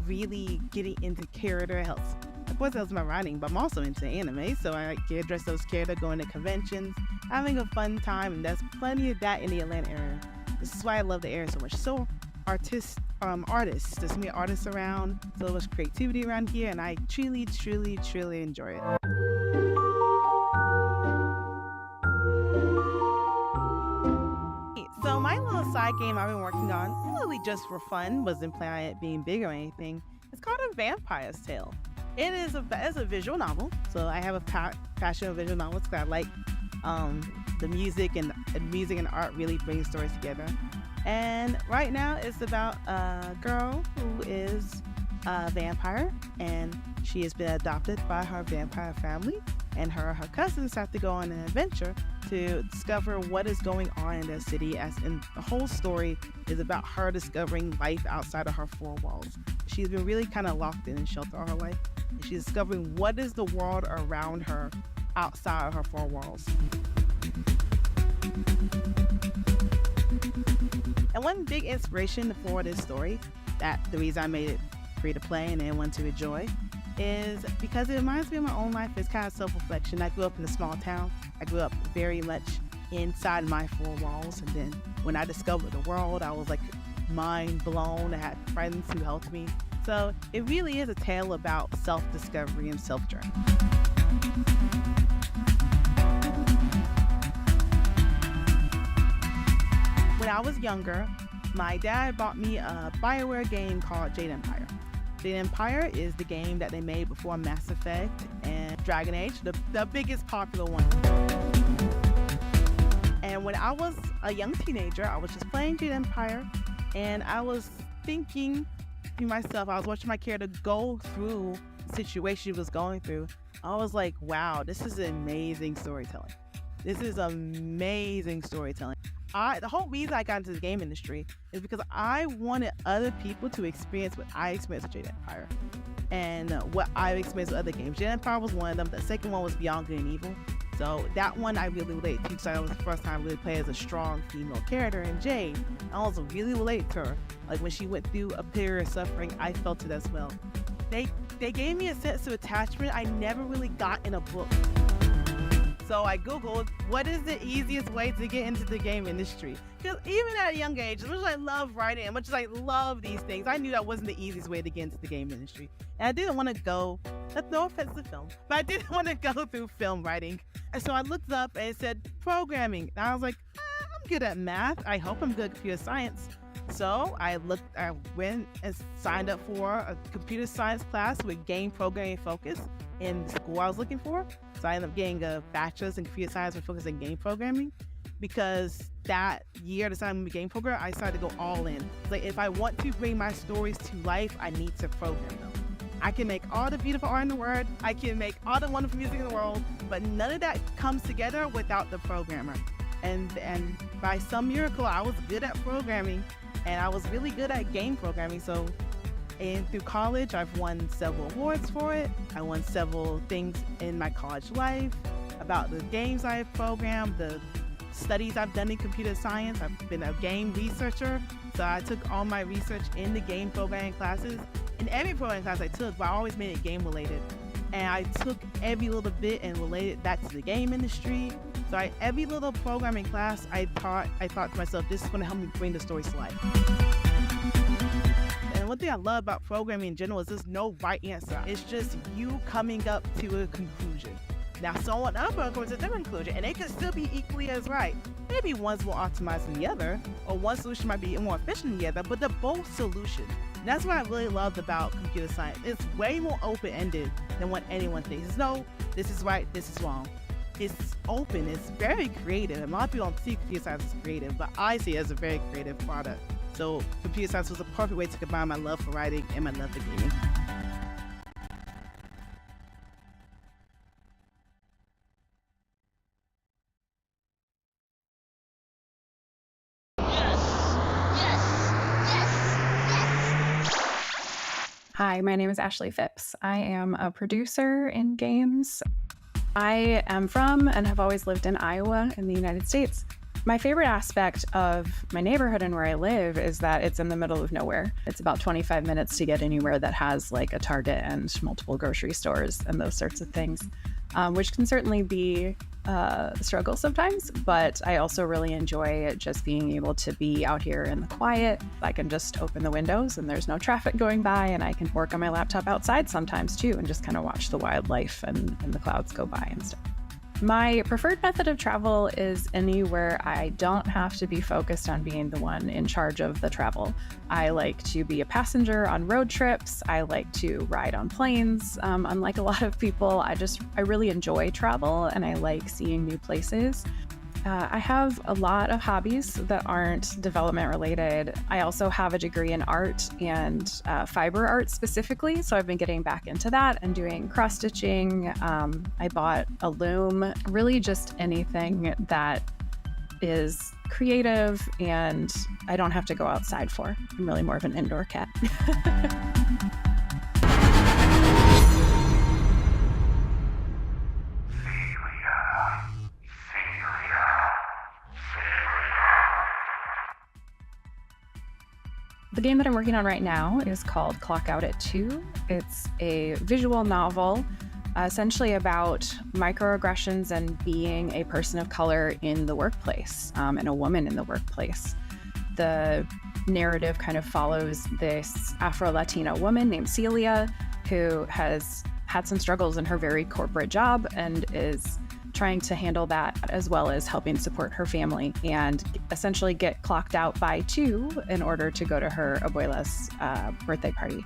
really getting into character. It helps Of course, that's my writing, but I'm also into anime, so I like to dress those characters, going to conventions, having a fun time, and there's plenty of that in the Atlanta area. This is why I love the area so much. So artists, there's so many artists around, so much creativity around here, and I truly, truly, truly enjoy it. So my little side game I've been working on, really just for fun, wasn't planning on it being big or anything. It's called A Vampire's Tale. It's a visual novel, so I have a passion for visual novels because I like the music and art really bring stories together. And right now it's about a girl who is a vampire, and she has been adopted by her vampire family, and her cousins have to go on an adventure to discover what is going on in their city, and the whole story is about her discovering life outside of her four walls. She's been really kind of locked in and sheltered all her life, and she's discovering what is the world around her outside of her four walls. And one big inspiration for this story, that the reason I made it free to play and anyone to enjoy, is because it reminds me of my own life. It's kind of self-reflection. I grew up in a small town. I grew up very much inside my four walls, and then when I discovered the world, I was like mind blown. I had friends who helped me. So it really is a tale about self-discovery and self-journey. When I was younger, my dad bought me a BioWare game called Jade Empire. Jade Empire is the game that they made before Mass Effect and Dragon Age, the biggest popular one. And when I was a young teenager, I was just playing Jade Empire, and I was thinking to myself, I was watching my character go through the situation she was going through. I was like, wow, this is amazing storytelling. This is amazing storytelling. The whole reason I got into the game industry is because I wanted other people to experience what I experienced with Jade Empire and what I've experienced with other games. Jade Empire was one of them. The second one was Beyond Good and Evil. So that one I really related to, because that was the first time I really played as a strong female character in Jade. I also really related to her. Like when she went through a period of suffering, I felt it as well. They gave me a sense of attachment I never really got in a book. So I Googled, what is the easiest way to get into the game industry? Because even at a young age, as much as I love writing, as much as I love these things, I knew that wasn't the easiest way to get into the game industry. And I didn't want to go, that's no offense to film, but I didn't want to go through film writing. And so I looked up and it said programming. And I was like, I'm good at math. I hope I'm good at computer science. So I went and signed up for a computer science class with game programming focus in the school I was looking for. So I ended up getting a bachelor's in computer science with focus in game programming, because that year deciding to be a game programmer, I decided to go all in. Like, if I want to bring my stories to life, I need to program them. I can make all the beautiful art in the world, I can make all the wonderful music in the world, but none of that comes together without the programmer. And by some miracle, I was good at programming, and I was really good at game programming. So through college, I've won several awards for it. I won several things in my college life about the games I've programmed, the studies I've done in computer science. I've been a game researcher, so I took all my research in the game programming classes. In every programming class I took, but I always made it game related. And I took every little bit and related it back to the game industry. So every little programming class I thought to myself, this is going to help me bring the stories to life. And one thing I love about programming in general is there's no right answer. It's just you coming up to a conclusion. Now, someone else comes to a different conclusion, and it can still be equally as right. Maybe one's more optimized than the other, or one solution might be more efficient than the other, but they're both solutions. And that's what I really loved about computer science. It's way more open-ended than what anyone thinks. It's no, this is right, this is wrong. It's open, it's very creative. And a lot of people don't see computer science as creative, but I see it as a very creative product. So computer science was a perfect way to combine my love for writing and my love for gaming. Hi, my name is Ashley Phipps. I am a producer in games. I am from and have always lived in Iowa in the United States. My favorite aspect of my neighborhood and where I live is that it's in the middle of nowhere. It's about 25 minutes to get anywhere that has like a Target and multiple grocery stores and those sorts of things, which can certainly be a struggle sometimes, but I also really enjoy just being able to be out here in the quiet. I can just open the windows and there's no traffic going by, and I can work on my laptop outside sometimes too and just kind of watch the wildlife and the clouds go by and stuff. My preferred method of travel is anywhere I don't have to be focused on being the one in charge of the travel. I like to be a passenger on road trips. I like to ride on planes. Unlike a lot of people, I really enjoy travel and I like seeing new places. I have a lot of hobbies that aren't development related. I also have a degree in art and fiber art specifically, so I've been getting back into that and doing cross stitching. I bought a loom, really just anything that is creative and I don't have to go outside for. I'm really more of an indoor cat. The game that I'm working on right now is called Clock Out at 2. It's a visual novel essentially about microaggressions and being a person of color in the workplace and a woman in the workplace. The narrative kind of follows this Afro-Latina woman named Celia who has had some struggles in her very corporate job and is trying to handle that as well as helping support her family and essentially get clocked out by 2 in order to go to her abuela's birthday party.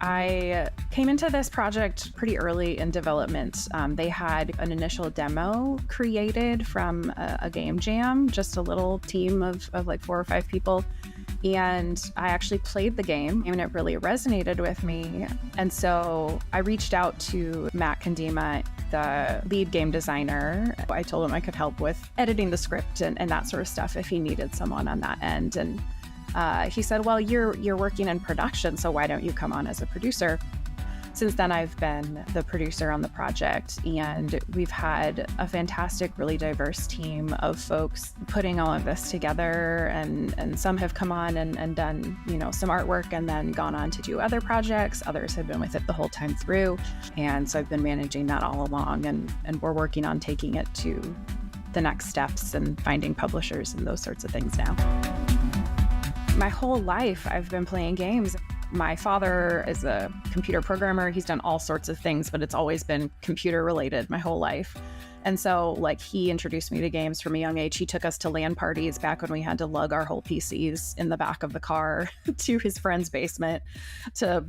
I came into this project pretty early in development. They had an initial demo created from a game jam, just a little team of like 4 or 5 people. And I actually played the game and it really resonated with me. And so I reached out to Matt Kandima, the lead game designer. I told him I could help with editing the script and that sort of stuff if he needed someone on that end. And he said, well, you're working in production, so why don't you come on as a producer? Since then, I've been the producer on the project, and we've had a fantastic, really diverse team of folks putting all of this together, and some have come on and done, some artwork and then gone on to do other projects. Others have been with it the whole time through, and so I've been managing that all along, and we're working on taking it to the next steps and finding publishers and those sorts of things now. My whole life, I've been playing games. My father is a computer programmer. He's done all sorts of things, but it's always been computer related my whole life. And so he introduced me to games from a young age. He took us to LAN parties back when we had to lug our whole PCs in the back of the car to his friend's basement to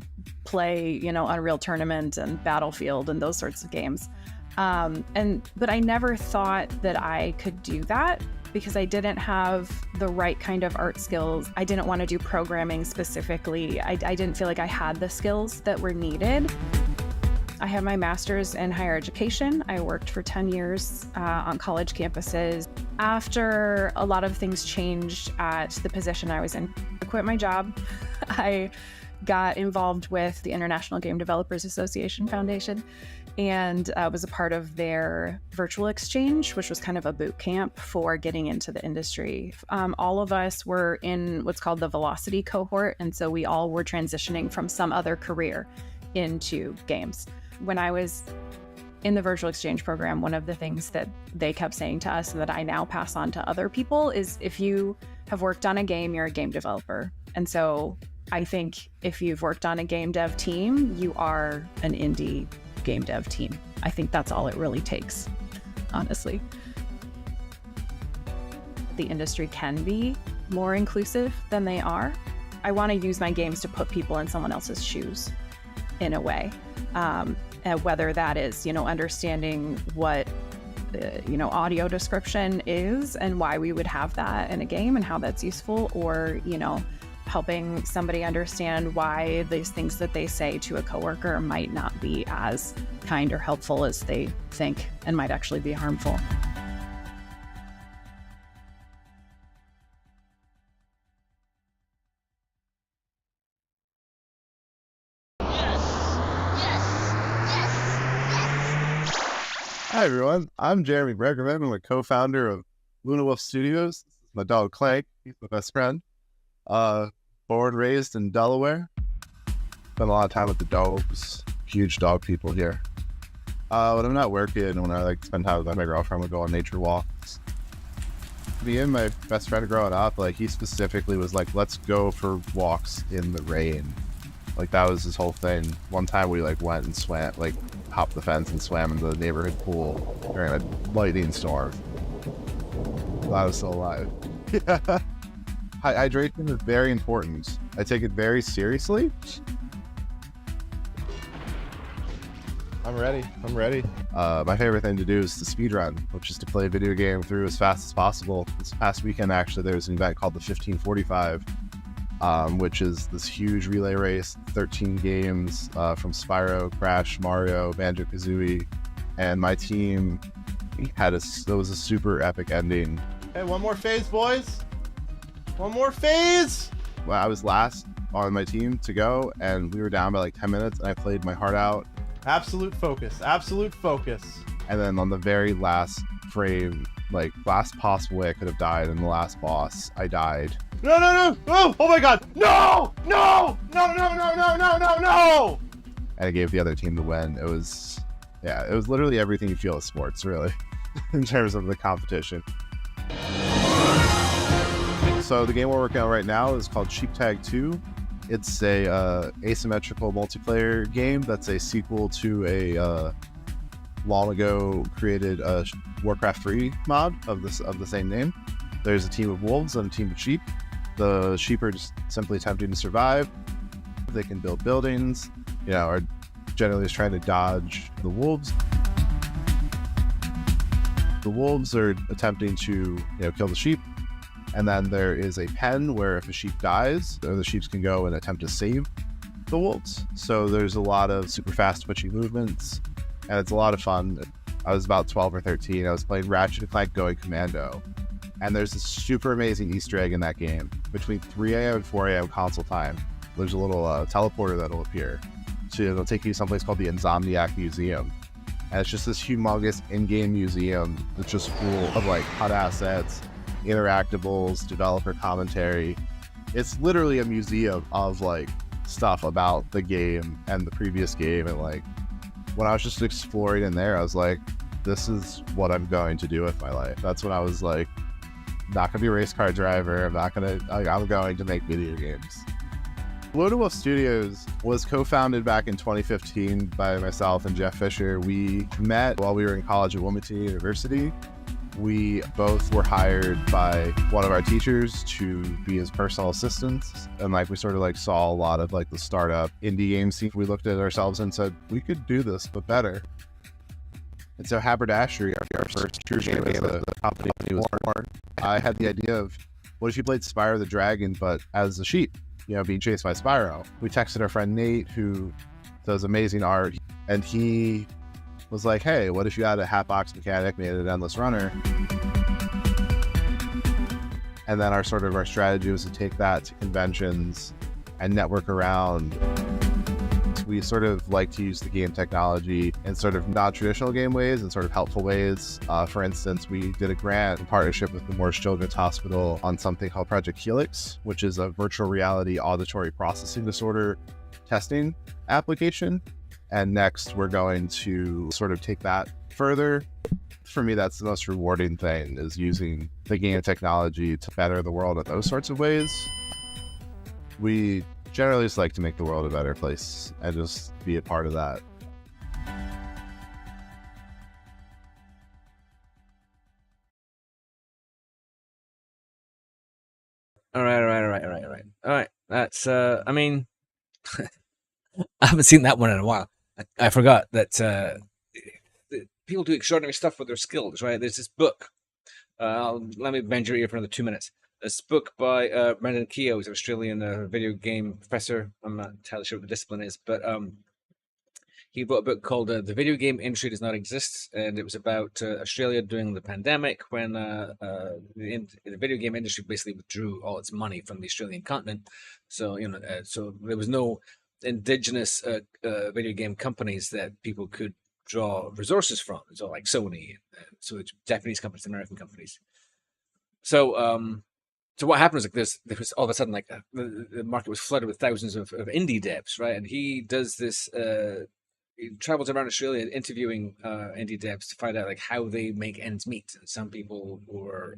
play, Unreal Tournament and Battlefield and those sorts of games. But I never thought that I could do that because I didn't have the right kind of art skills. I didn't want to do programming specifically. I didn't feel like I had the skills that were needed. I have my master's in higher education. I worked for 10 years on college campuses. After a lot of things changed at the position I was in, I quit my job. I got involved with the International Game Developers Association Foundation and was a part of their virtual exchange, which was kind of a boot camp for getting into the industry. All of us were in what's called the Velocity cohort, and so we all were transitioning from some other career into games. When I was in the virtual exchange program, one of the things that they kept saying to us and that I now pass on to other people is if you have worked on a game, you're a game developer. And so I think if you've worked on a game dev team, you are an indie game dev team. I think that's all it really takes, honestly. The industry can be more inclusive than they are. I want to use my games to put people in someone else's shoes in a way. Whether that is, understanding what, audio description is and why we would have that in a game and how that's useful, or, helping somebody understand why these things that they say to a coworker might not be as kind or helpful as they think and might actually be harmful. Hi everyone, I'm Jeremy Breckerman. I'm a co-founder of Luna Wolf Studios. This is my dog Clay. He's my best friend. Born and raised in Delaware. Spent a lot of time with the dogs. Huge dog people here. When I'm not working, when I like spend time with my girlfriend, we go on nature walks. Me and my best friend growing up, like he specifically was like, let's go for walks in the rain. Like that was his whole thing. One time we like went and swam, like hopped the fence and swam in the neighborhood pool during a lightning storm. I was still alive. Hydration is very important. I take it very seriously. I'm ready. My favorite thing to do is to speedrun, which is to play a video game through as fast as possible. This past weekend, actually, there was an event called the 1545, which is this huge relay race, 13 games from Spyro, Crash, Mario, Banjo-Kazooie, and my team had it was a super epic ending. Hey, one more phase, boys. One more phase. Well, I was last on my team to go, and we were down by like 10 minutes, and I played my heart out. Absolute focus. Absolute focus. And then on the very last frame, like last possible way I could have died in the last boss, I died. No! Oh my god! No! And I gave the other team the win. It was literally everything you feel in sports, really, in terms of the competition. So the game we're working on right now is called Sheep Tag 2. It's a asymmetrical multiplayer game that's a sequel to a long ago created Warcraft 3 mod of the same name. There's a team of wolves and a team of sheep. The sheep are just simply attempting to survive. They can build buildings, are generally just trying to dodge the wolves. The wolves are attempting to kill the sheep. And then there is a pen where if a sheep dies, the sheep can go and attempt to save the wolves. So there's a lot of super fast twitchy movements, and it's a lot of fun. I was about 12 or 13. I was playing Ratchet & Clank Going Commando, and there's this super amazing Easter egg in that game. Between 3 a.m. and 4 a.m. console time, there's a little teleporter that'll appear. So it'll take you to someplace called the Insomniac Museum. And it's just this humongous in-game museum that's just full of like hot assets, interactables, developer commentary. It's literally a museum of like stuff about the game and the previous game. And like when I was just exploring in there, I was like, this is what I'm going to do with my life. That's when I was like, not gonna be a race car driver. I'm going to make video games. Luna Wolf Studios was co-founded back in 2015 by myself and Jeff Fisher. We met while we were in college at Wilmington University. We both were hired by one of our teachers to be his personal assistants. And like, we sort of like saw a lot of like the startup indie game scene. We looked at ourselves and said, we could do this, but better. And so Haberdashery, our first true game as the company was born. I had the idea of, what if you played Spyro the Dragon, but as a sheep, being chased by Spyro? We texted our friend Nate, who does amazing art, and he was like, hey, what if you had a Hatbox mechanic made an endless runner? And then our strategy was to take that to conventions and network around. We sort of like to use the game technology in sort of non-traditional game ways and sort of helpful ways. For instance, we did a grant in partnership with the Morse Children's Hospital on something called Project Helix, which is a virtual reality auditory processing disorder testing application. And next, we're going to sort of take that further. For me, that's the most rewarding thing, is using the game technology to better the world in those sorts of ways. We generally just like to make the world a better place and just be a part of that. All right. That's, I mean, I haven't seen that one in a while. I forgot that people do extraordinary stuff with their skills, right? There's this book. Let me bend your ear for another 2 minutes. This book by Brendan Keogh, who's an Australian video game professor. I'm not entirely sure what the discipline is, but he wrote a book called The Video Game Industry Does Not Exist, and it was about Australia during the pandemic when the video game industry basically withdrew all its money from the Australian continent. So, so there was no indigenous video game companies that people could draw resources from. So like Sony, so it's Japanese companies, American companies. So what happened was like there was all of a sudden like the market was flooded with thousands of indie devs, right? And he does this. He travels around Australia interviewing indie devs to find out like how they make ends meet. And some people were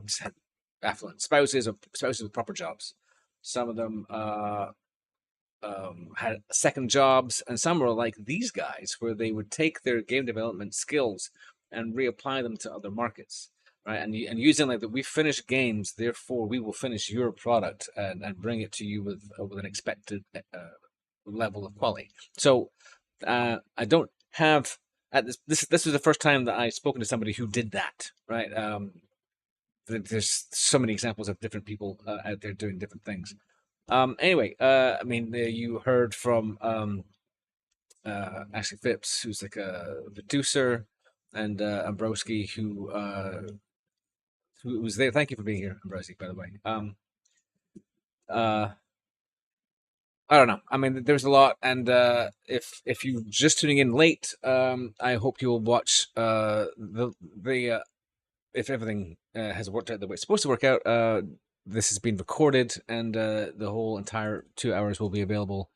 just had affluent spouses or spouses with proper jobs. Some of them had second jobs, and some were like these guys, where they would take their game development skills and reapply them to other markets, right? And using like that, we finish games, therefore we will finish your product and bring it to you with an expected level of quality. So I don't have at this was the first time that I've spoken to somebody who did that, right? There's so many examples of different people out there doing different things. Anyway, I mean, you heard from Ashley Phipps, who's like a producer, and Ambroski, who was there. Thank you for being here, Ambroski, by the way. I don't know. I mean, there's a lot, and if you're just tuning in late, I hope you'll watch if everything has worked out the way it's supposed to work out. This has been recorded, and the whole entire 2 hours will be available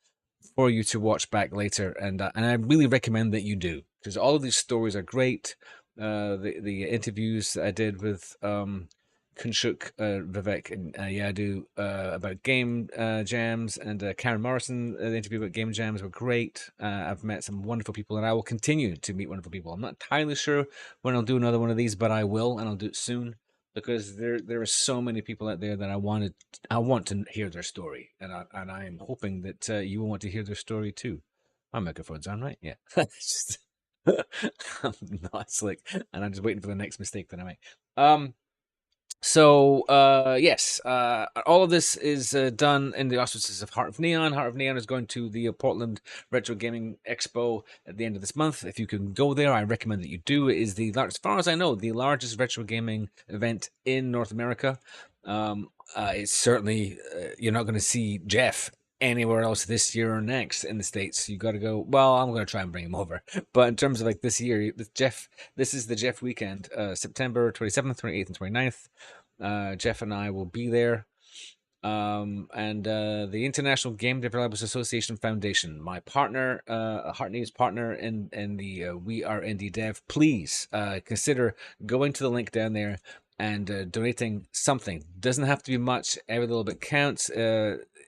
for you to watch back later. And I really recommend that you do, because all of these stories are great. The interviews that I did with Kunshuk, Vivek, and Yadu about game jams, and Karen Morrison, the interview about game jams were great. I've met some wonderful people, and I will continue to meet wonderful people. I'm not entirely sure when I'll do another one of these, but I will, and I'll do it soon, because there are so many people out there that I want to hear their story, and I'm hoping that you will want to hear their story too. My microphone's on, right? Yeah. It's just I'm not slick, and I'm just waiting for the next mistake that I make. So yes, all of this is done in the auspices of Heart of Neon. Heart of Neon is going to the Portland Retro Gaming Expo at the end of this month. If you can go there, I recommend that you do. It is the largest, as far as I know, the largest retro gaming event in North America. It's certainly you're not going to see Jeff anywhere else this year or next in the States. You got to go. Well, I'm going to try and bring him over, but in terms of like this year, this is the Jeff weekend, September 27th, 28th, and 29th. Jeff and I will be there. And the International Game Developers Association Foundation, my partner, Heart News partner in the We Are Indie Dev, please consider going to the link down there and donating something. Doesn't have to be much. Every little bit counts.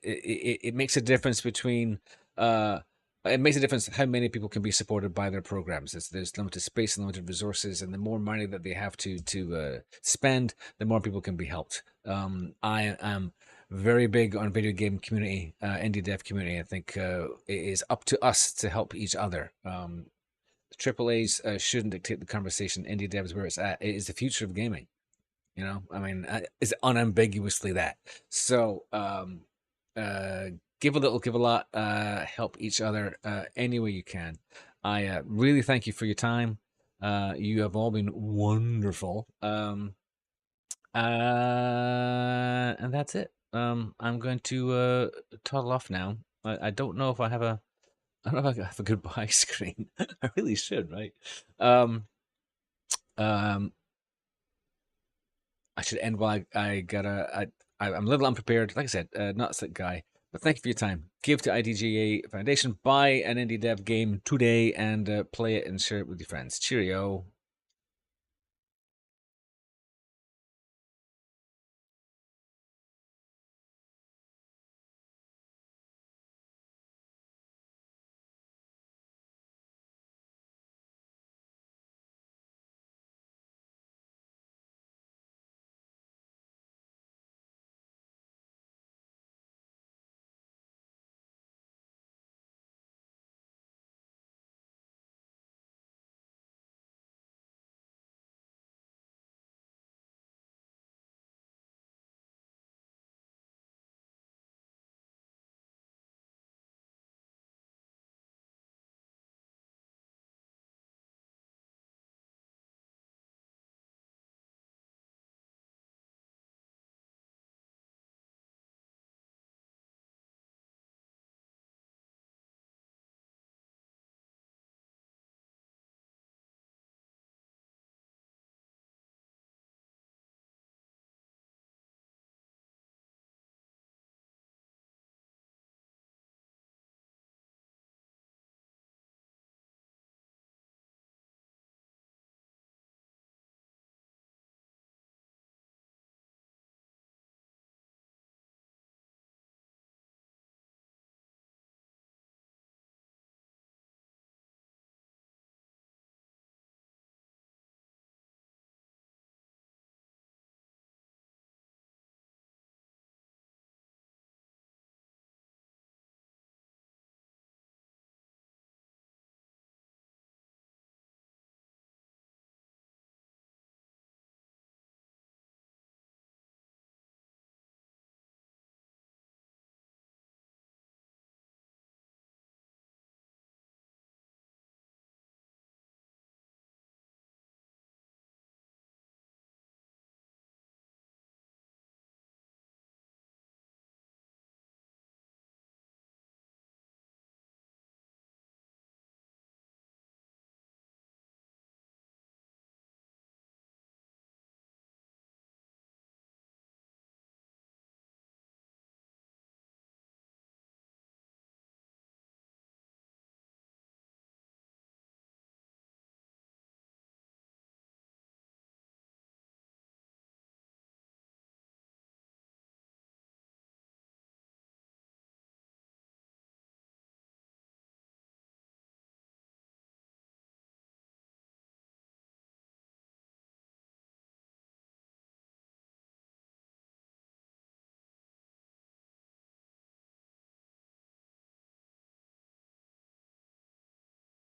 It makes a difference between it makes a difference how many people can be supported by their programs. There's limited space and limited resources, and the more money that they have to spend, the more people can be helped. I am very big on video game community, indie dev community. I think it is up to us to help each other. AAAs shouldn't dictate the conversation. Indie dev is where it's at. It is the future of gaming. You know, I mean, it's unambiguously that. So, give a little, give a lot, help each other any way you can. I really thank you for your time. You have all been wonderful. And that's it. I'm going to toddle off now. I don't know if I have a goodbye screen. I really should, right? I should end while I'm a little unprepared. Like I said, not a slick guy. But thank you for your time. Give to IDGA Foundation. Buy an indie dev game today and play it and share it with your friends. Cheerio.